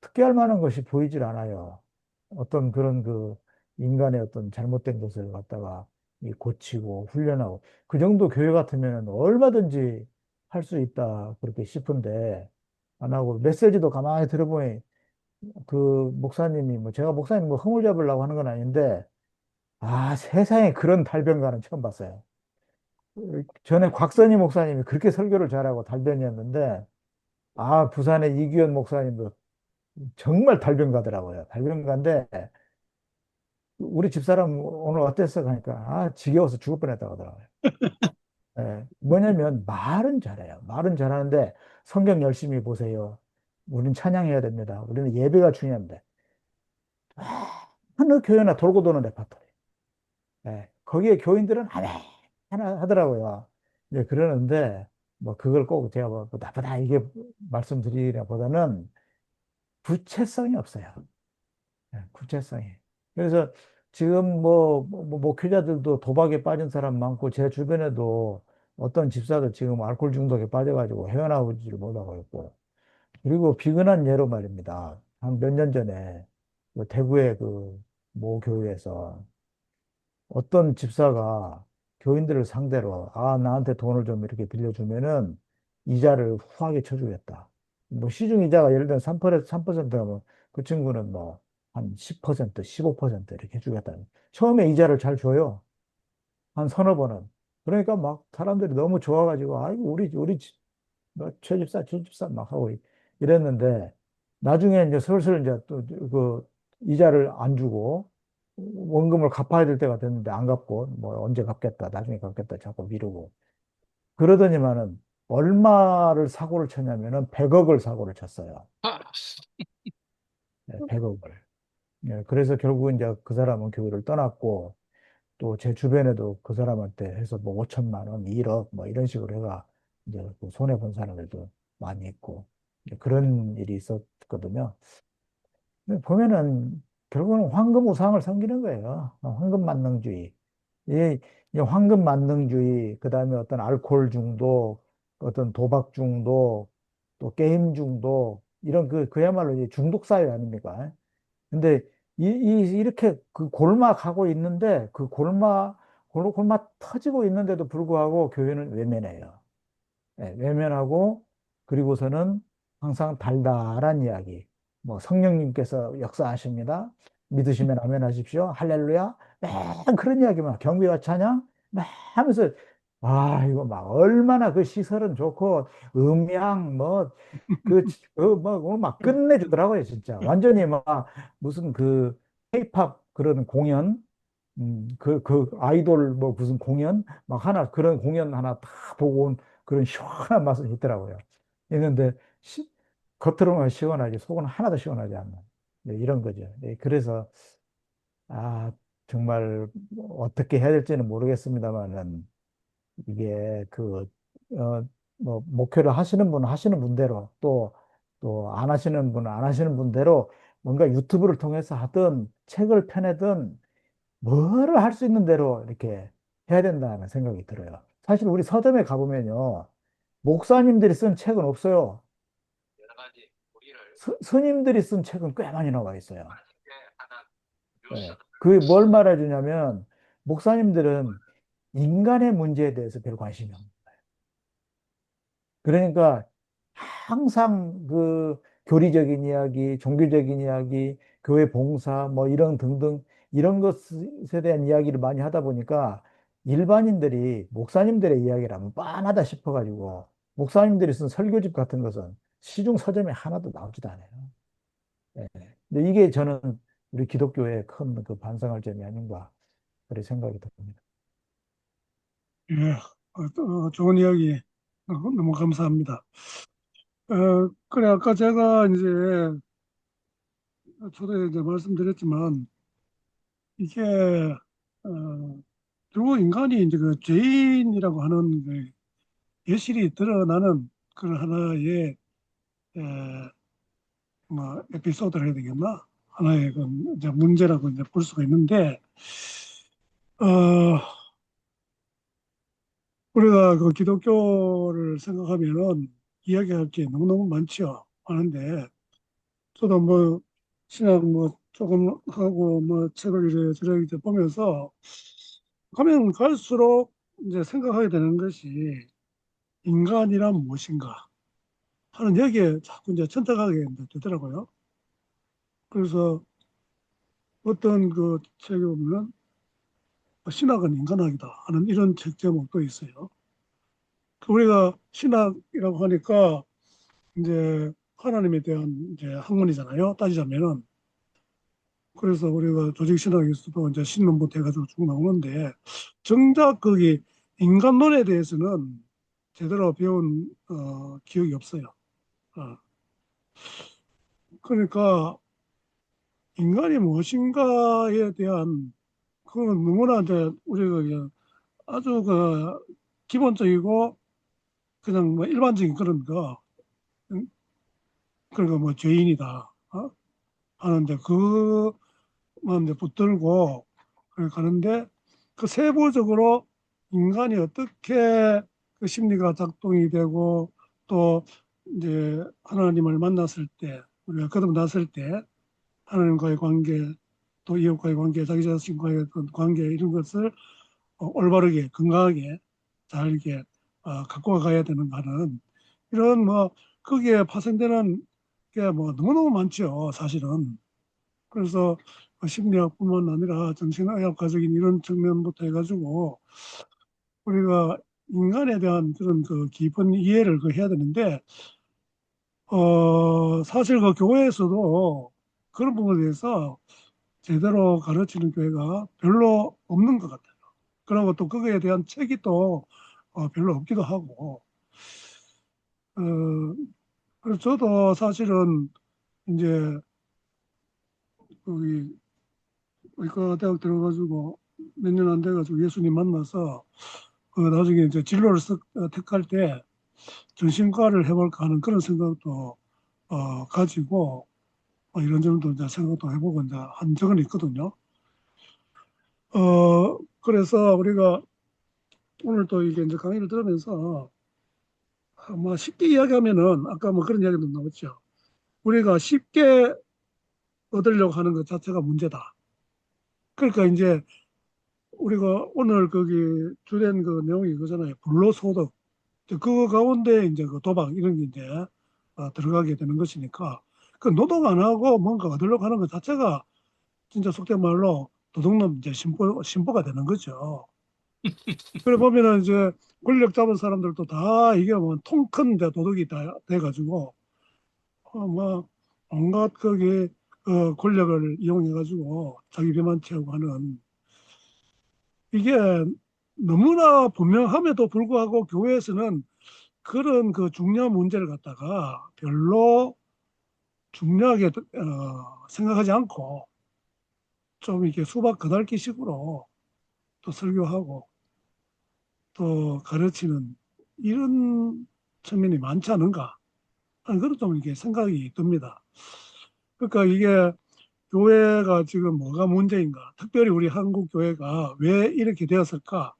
특별할 만한 것이 보이질 않아요. 어떤 그런 그 인간의 어떤 잘못된 것을 갖다가 이 고치고 훈련하고 그 정도 교회 같으면 얼마든지 할 수 있다 그렇게 싶은데 안 하고 메시지도 가만히 들어보니 그 목사님이 뭐 제가 목사님 뭐 허물 잡으려고 하는 건 아닌데 아 세상에 그런 달변가는 처음 봤어요. 전에 곽선희 목사님이 그렇게 설교를 잘하고 달변이었는데 아 부산의 이규현 목사님도 정말 달변가더라고요. 달변가인데 우리 집사람 오늘 어땠어? 하니까 아 지겨워서 죽을 뻔했다고 하더라고요. 예, 뭐냐면 말은 잘해요. 말은 잘하는데 성경 열심히 보세요. 우린 찬양해야 됩니다. 우리는 예배가 중요합니다. 어느 교회나 돌고 도는 레파토리. 예, 거기에 교인들은 하나 하더라고요. 이제 그러는데 뭐 그걸 꼭 제가 뭐 나쁘다 이게 말씀드리기보다는 구체성이 없어요. 구체성이. 그래서 지금 목회자들도 도박에 빠진 사람 많고 제 주변에도 어떤 집사도 지금 알코올 중독에 빠져가지고 헤어나오지를 못하고 있고 그리고 비근한 예로 말입니다. 한 몇 년 전에 그 대구의 그 모 교회에서 어떤 집사가 교인들을 상대로 아 나한테 돈을 좀 이렇게 빌려주면은 이자를 후하게 쳐주겠다. 뭐 시중 이자가 예를 들면 3%, 3%면 그 친구는 뭐 한 10%, 15% 이렇게 해주겠다는. 처음에 이자를 잘 줘요. 한 서너 번은. 그러니까 막 사람들이 너무 좋아가지고, 아이고, 뭐 최집사 막 하고 이랬는데, 나중에 이제 슬슬 이제 또 그 이자를 안 주고, 원금을 갚아야 될 때가 됐는데 안 갚고, 뭐 언제 갚겠다, 나중에 갚겠다 자꾸 미루고. 그러더니만은 얼마를 사고를 쳤냐면은 100억을 사고를 쳤어요. 아, 네, 100억을. 예, 그래서 결국은 이제 그 사람은 교회를 떠났고, 또 제 주변에도 그 사람한테 해서 뭐 5천만 원, 1억 뭐 이런 식으로 해가 이제 그 손해 본 사람들도 많이 있고 이제 그런 일이 있었거든요. 근데 보면은 결국은 황금 우상을 섬기는 거예요. 황금 만능주의. 이 황금 만능주의, 그다음에 어떤 알코올 중독, 어떤 도박 중독, 또 게임 중독 이런 그야말로 이제 중독 사회 아닙니까? 근데 이렇게 그 골막하고 있는데 그 골막 터지고 있는데도 불구하고 교회는 외면해요. 예, 외면하고 그리고서는 항상 달달한 이야기. 뭐 성령님께서 역사하십니다. 믿으시면 아멘 하십시오. 할렐루야. 맨 그런 이야기만 경배와 찬양 맨 하면서 아 이거 막 얼마나 그 시설은 좋고 음향 뭐 오늘 막 끝내주더라고요 진짜. 완전히 막 무슨 그 K-팝 그런 공연 그 아이돌 뭐 무슨 공연 막 하나 그런 공연 하나 다 보고 온 그런 시원한 맛은 있더라고요. 있는데 겉으로만 시원하지 속은 하나도 시원하지 않는 네, 이런 거죠. 네, 그래서 아 정말 어떻게 해야 될지는 모르겠습니다만은 이게 뭐 목회를 하시는 분은 하시는 분대로 또 안 하시는 분은 안 하시는 분대로 뭔가 유튜브를 통해서 하든 책을 펴내든 뭐를 할 수 있는 대로 이렇게 해야 된다는 생각이 들어요. 사실 우리 서점에 가보면요. 목사님들이 쓴 책은 없어요. 스님들이 쓴 책은 꽤 많이 나와 있어요. 네. 그게 뭘 말해주냐면, 목사님들은 인간의 문제에 대해서 별 관심이 없어요. 그러니까 항상 그 교리적인 이야기, 종교적인 이야기, 교회 봉사, 뭐 이런 등등 이런 것에 대한 이야기를 많이 하다 보니까 일반인들이 목사님들의 이야기를 하면 빤하다 싶어가지고 목사님들이 쓴 설교집 같은 것은 시중 서점에 하나도 나오지도 않아요. 예. 근데 이게 저는 우리 기독교의 큰 그 반성할 점이 아닌가 그렇게 생각이 듭니다. 예, 좋은 이야기 너무 감사합니다. 그래, 아까 제가 이제 초대에 이제 말씀드렸지만, 이게, 결국 인간이 이제 그 죄인이라고 하는 그 여실히 드러나는 그런 하나의, 에, 뭐, 에피소드를 해야 되겠나? 하나의 그 이제 문제라고 이제 볼 수가 있는데, 어, 우리가 그 기독교를 생각하면은 이야기할 게 너무너무 많죠. 많은데, 저도 뭐 신학 뭐 조금 하고 뭐 책을 이래저래 이제 보면서 가면 갈수록 이제 생각하게 되는 것이 인간이란 무엇인가 하는 여기에 자꾸 이제 천착하게 되더라고요. 그래서 어떤 그 책에 보면 신학은 인간학이다 하는 이런 책 제목도 있어요. 그 우리가 신학이라고 하니까 이제 하나님에 대한 이제 학문이잖아요. 따지자면은. 그래서 우리가 조직신학에서도 이제 신론부터 해가지고 쭉 나오는데 정작 거기 인간론에 대해서는 제대로 배운 기억이 없어요. 어, 그러니까 인간이 무엇인가에 대한 그건 너무나 이제 우리가 그냥 아주 그 기본적이고 그냥 뭐 일반적인 그런 거 응? 그러니까 뭐 죄인이다 하는데 그만 이제 붙들고 그래 가는데 그 세부적으로 인간이 어떻게 그 심리가 작동이 되고 또 이제 하나님을 만났을 때 우리가 거듭났을 때 하나님과의 관계 또 이웃과의 관계 자기 자신과의 어떤 관계 이런 것을 올바르게 건강하게 잘 이렇게 갖고 가야 되는 가는 이런 뭐 거기에 파생되는 게 뭐 너무너무 많죠 사실은. 그래서 심리학뿐만 아니라 정신의학과적인 이런 측면부터 해가지고 우리가 인간에 대한 그런 그 깊은 이해를 그 해야 되는데, 사실 그 교회에서도 그런 부분에 대해서 제대로 가르치는 교회가 별로 없는 것 같아요. 그리고 또 그거에 대한 책이 또 별로 없기도 하고, 어, 그래서 저도 사실은 이제 거기 의과대학 들어가지고 몇 년 안 돼가지고 예수님 만나서 그 나중에 이제 진로를 택할 때 정신과를 해볼까 하는 그런 생각도 가지고 이런저런 이제 생각도 해보고 이제 한 적은 있거든요. 그래서 우리가 오늘 또 이게 이제 강의를 들으면서 뭐 쉽게 이야기하면은 아까 뭐 그런 이야기도 나왔죠. 우리가 쉽게 얻으려고 하는 것 자체가 문제다. 그러니까 이제 우리가 오늘 거기 주된 그 내용이 그잖아요. 불로소득. 그 가운데 이제 그 도박 이런 게 이제 들어가게 되는 것이니까 그 노동 안 하고 뭔가 얻으려고 하는 것 자체가 진짜 속된 말로 도둑놈 이제 신보가 되는 거죠. 그래 보면은 이제 권력 잡은 사람들도 다 이게 뭐 통 큰 도둑이 다 돼가지고 뭐 온갖 거기 권력을 이용해 가지고 자기 배만 채우고 하는 이게 너무나 분명함에도 불구하고 교회에서는 그런 그 중요한 문제를 갖다가 별로 중요하게 생각하지 않고 좀 이렇게 수박 거달기 식으로 또 설교하고 또 가르치는 이런 측면이 많지 않은가 하는 그런 좀 이렇게 생각이 듭니다. 그러니까 이게 교회가 지금 뭐가 문제인가? 특별히 우리 한국 교회가 왜 이렇게 되었을까?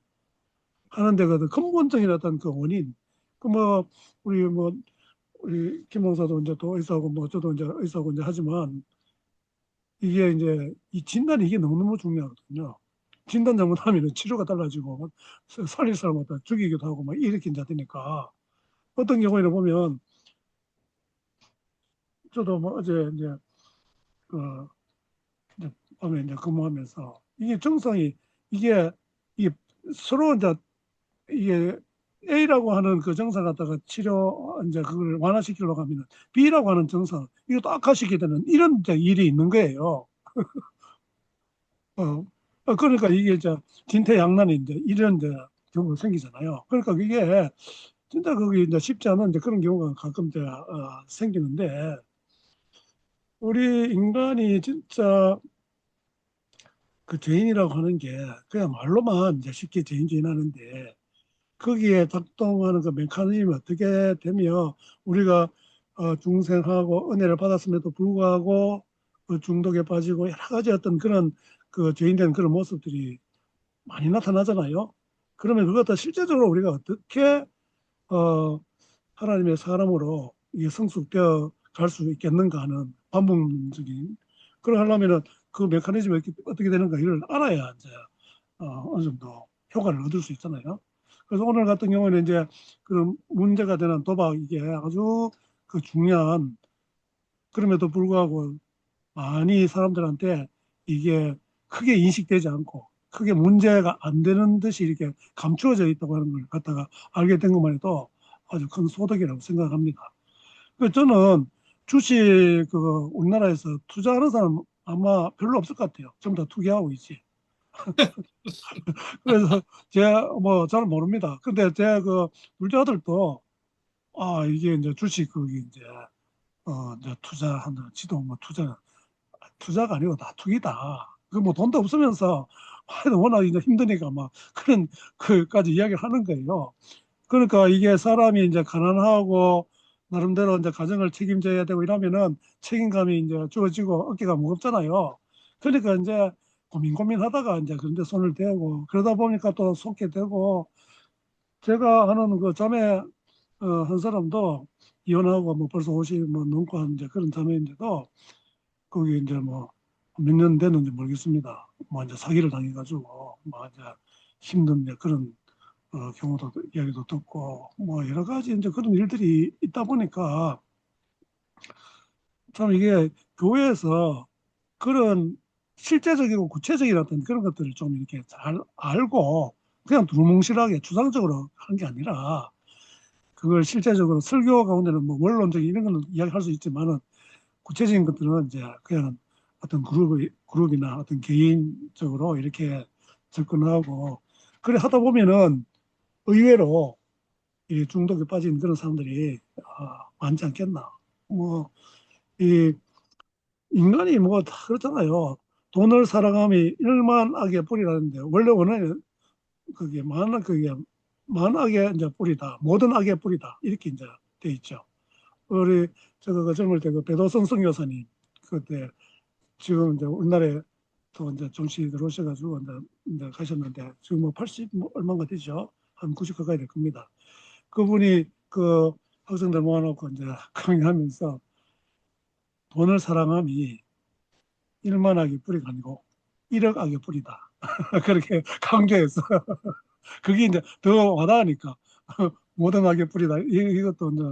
하는데 그 근본적인 어떤 그 원인, 그 뭐 우리 뭐 우리 김 목사도 이제 또 의사고 뭐 저도 이제 의사고 이제 하지만 이게 이제 이 진단이 이게 너무너무 중요하거든요. 진단 잘못하면 치료가 달라지고 막 살릴 사람 갖다 죽이기도 하고 막 이렇게 이제 되니까 어떤 경우에는 보면 저도 뭐 어제 이제 그 이제 밤에 이제 근무하면서 이게 증상이 이게 이게 서로 이제 이게 A라고 하는 그 증상 갖다가 치료 이제 그걸 완화시키려고 하면 B라고 하는 증상 이것도 악화시키게 되는 이런 이제 일이 있는 거예요. 어, 그러니까 이게 이제 진퇴양난이 이제 이런 이제 경우가 생기잖아요. 그러니까 이게 진짜 그게 이제 쉽지 않은 이제 그런 경우가 가끔 이제 생기는데 우리 인간이 진짜 그 죄인이라고 하는 게 그냥 말로만 이제 쉽게 죄인 하는데 거기에 작동하는 그 메커니즘이 어떻게 되며 우리가 중생하고 은혜를 받았음에도 불구하고 그 중독에 빠지고 여러 가지 어떤 그런 그 죄인된 그런 모습들이 많이 나타나잖아요. 그러면 그것도 실제적으로 우리가 어떻게 어, 하나님의 사람으로 이게 성숙되어 갈 수 있겠는가 하는 반복적인 그걸 하려면은 그 메커니즘이 어떻게 되는가 이걸 알아야 이제 어느 정도 효과를 얻을 수 있잖아요. 그래서 오늘 같은 경우는 이제 그런 문제가 되는 도박 이게 아주 그 중요한 그럼에도 불구하고 많이 사람들한테 이게 크게 인식되지 않고 크게 문제가 안 되는 듯이 이렇게 감추어져 있다고 하는 걸 갖다가 알게 된 것만 해도 아주 큰 소득이라고 생각합니다. 그 저는 주식 그 우리나라에서 투자하는 사람 아마 별로 없을 것 같아요. 전부 다 투기하고 있지. 그래서 제가 뭐 잘 모릅니다. 근데 제 그 둘째 아들도 이게 이제 주식 그게 이제 이제 투자한다. 지도 뭐 투자가 아니고 다 투기다. 그 뭐 돈도 없으면서 하여튼 워낙 이제 힘드니까 막 그런 그까지 이야기를 하는 거예요. 그러니까 이게 사람이 이제 가난하고 나름대로 이제 가정을 책임져야 되고 이러면은 책임감이 이제 주어지고 어깨가 무겁잖아요. 그러니까 이제 고민하다가 이제 그런데 손을 대고 그러다 보니까 또 속게 되고 제가 하는 그 자매 한 사람도 이혼하고 뭐 벌써 50 뭐 넘고 한 이제 그런 자매인데도 거기 이제 뭐 몇 년 됐는지 모르겠습니다. 뭐 이제 사기를 당해가지고 뭐 이제 힘든 이제 그런 경우도 이야기도 듣고 뭐 여러 가지 이제 그런 일들이 있다 보니까 참 이게 교회에서 그런 실제적이고 구체적인 어떤 그런 것들을 좀 이렇게 잘 알고 그냥 두루뭉실하게 추상적으로 하는 게 아니라 그걸 실제적으로 설교 가운데는 뭐 원론적인 이런 거는 이야기할 수 있지만은 구체적인 것들은 이제 그냥 어떤 그룹이나 어떤 개인적으로 이렇게 접근하고 그래 하다 보면은 의외로 이 중독에 빠진 그런 사람들이 많지 않겠나. 뭐, 이 인간이 뭐 다 그렇잖아요. 돈을 사랑함이 일만 악의 뿌리라는데 원래 원어는 그게 만악의 이제 뿌리다. 모든 악의 뿌리다. 이렇게 이제 돼 있죠. 우리 저거 그 젊을 때 그 배도성 성교사님 그때 지금 이제 우리나라에 또 이제 정치 들어오셔가지고 이제 가셨는데 지금 뭐 80 뭐 얼마가 되죠? 한 90 가까이 될 겁니다. 그분이 그 학생들 모아놓고 이제 강의하면서 돈을 사랑함이 일만 악의 뿌리가 아니고 1억 악의 뿌리다. 그렇게 강조해서 그게 이제 더 와닿으니까 모든 악의 뿌리다. 이것도 이제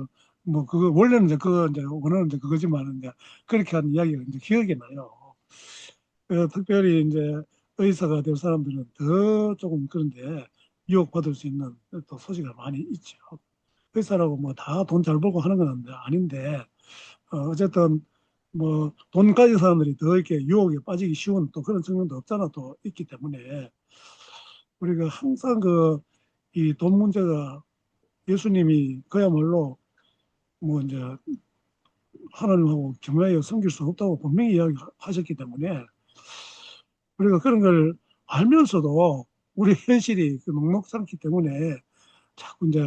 뭐 그거 원래는 이제 그거 이제 원어는 이제 그거지만 이제 그렇게 한 이야기가 이제 기억이 나요. 특별히 이제 의사가 될 사람들은 더 조금 그런데 유혹받을 수 있는 또 소지가 많이 있죠. 회사라고 뭐 다 돈 잘 벌고 하는 건 아닌데 어쨌든 뭐 돈 가진 사람들이 더 이렇게 유혹에 빠지기 쉬운 또 그런 측면도 없잖아 또 있기 때문에 우리가 항상 그 이 돈 문제가 예수님이 그야말로 뭐 이제 하나님하고 겸하여 섬길 수 없다고 분명히 이야기하셨기 때문에 우리가 그런 걸 알면서도 우리 현실이 그 녹록찮기 때문에 자꾸 이제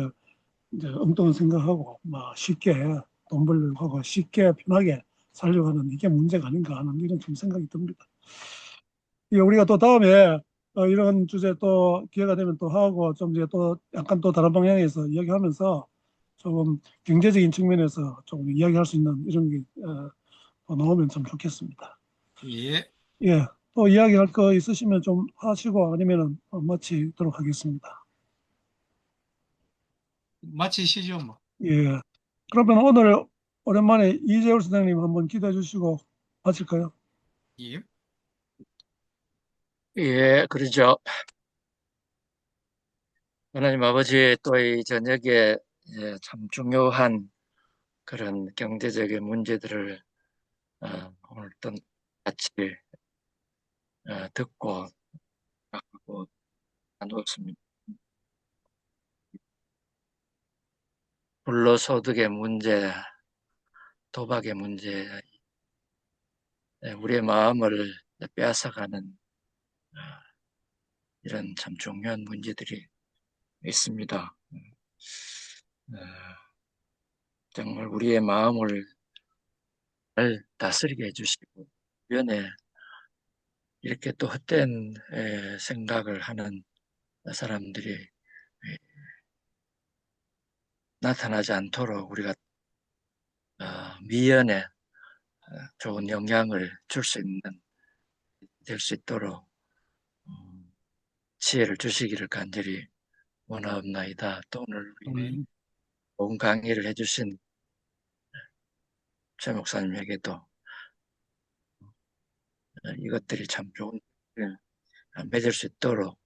엉뚱한 생각하고 막 쉽게 돈 벌려고 하고 쉽게 편하게 살려고 하는 이게 문제가 아닌가 하는 이런 좀 생각이 듭니다. 우리가 또 다음에 이런 주제 또 기회가 되면 또 하고 좀 이제 또 약간 또 다른 방향에서 이야기하면서 조금 경제적인 측면에서 좀 이야기할 수 있는 이런 게 또 나오면 참 좋겠습니다. 예, 예, 또 이야기할 거 있으시면 좀 하시고 아니면은 마치도록 하겠습니다. 마치시죠, 뭐. 예. 그러면 오늘 오랜만에 이재울 선생님 한번 기대해 주시고 마칠까요? 예. 예, 그러죠. 하나님 아버지 또 이 저녁에 참 중요한 그런 경제적인 문제들을 오늘 또 같이 듣고 하고 나누었습니다. 불로소득의 문제, 도박의 문제, 우리의 마음을 빼앗아가는 이런 참 중요한 문제들이 있습니다. 어, 정말 우리의 마음을 잘 다스리게 해주시고 주변에 이렇게 또 헛된 생각을 하는 사람들이 나타나지 않도록 우리가 미연에 좋은 영향을 줄 수 있는 될 수 있도록 지혜를 주시기를 간절히 원하옵나이다. 또 오늘 우리 좋은 강의를 해주신 최 목사님에게도 이것들이 참 좋은 일을 맺을 수 있도록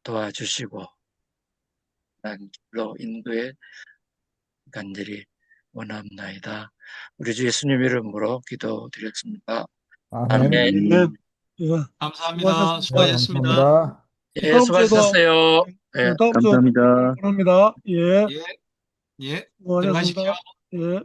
도와주시고 난 길로 인도에 간절히 원하옵나이다. 우리 주 예수님 이름으로 기도드렸습니다. 아멘. 아멘. 예, 예, 감사합니다. 수고하셨습니다. 네, 수고하셨습니다. 감사합니다. 예, 다음 주에도 수고하셨어요. 예. 다음 주에 감사합니다. 원합니다. 예, 예, 예, 들어가십시오. 수고하셨습니다. 예.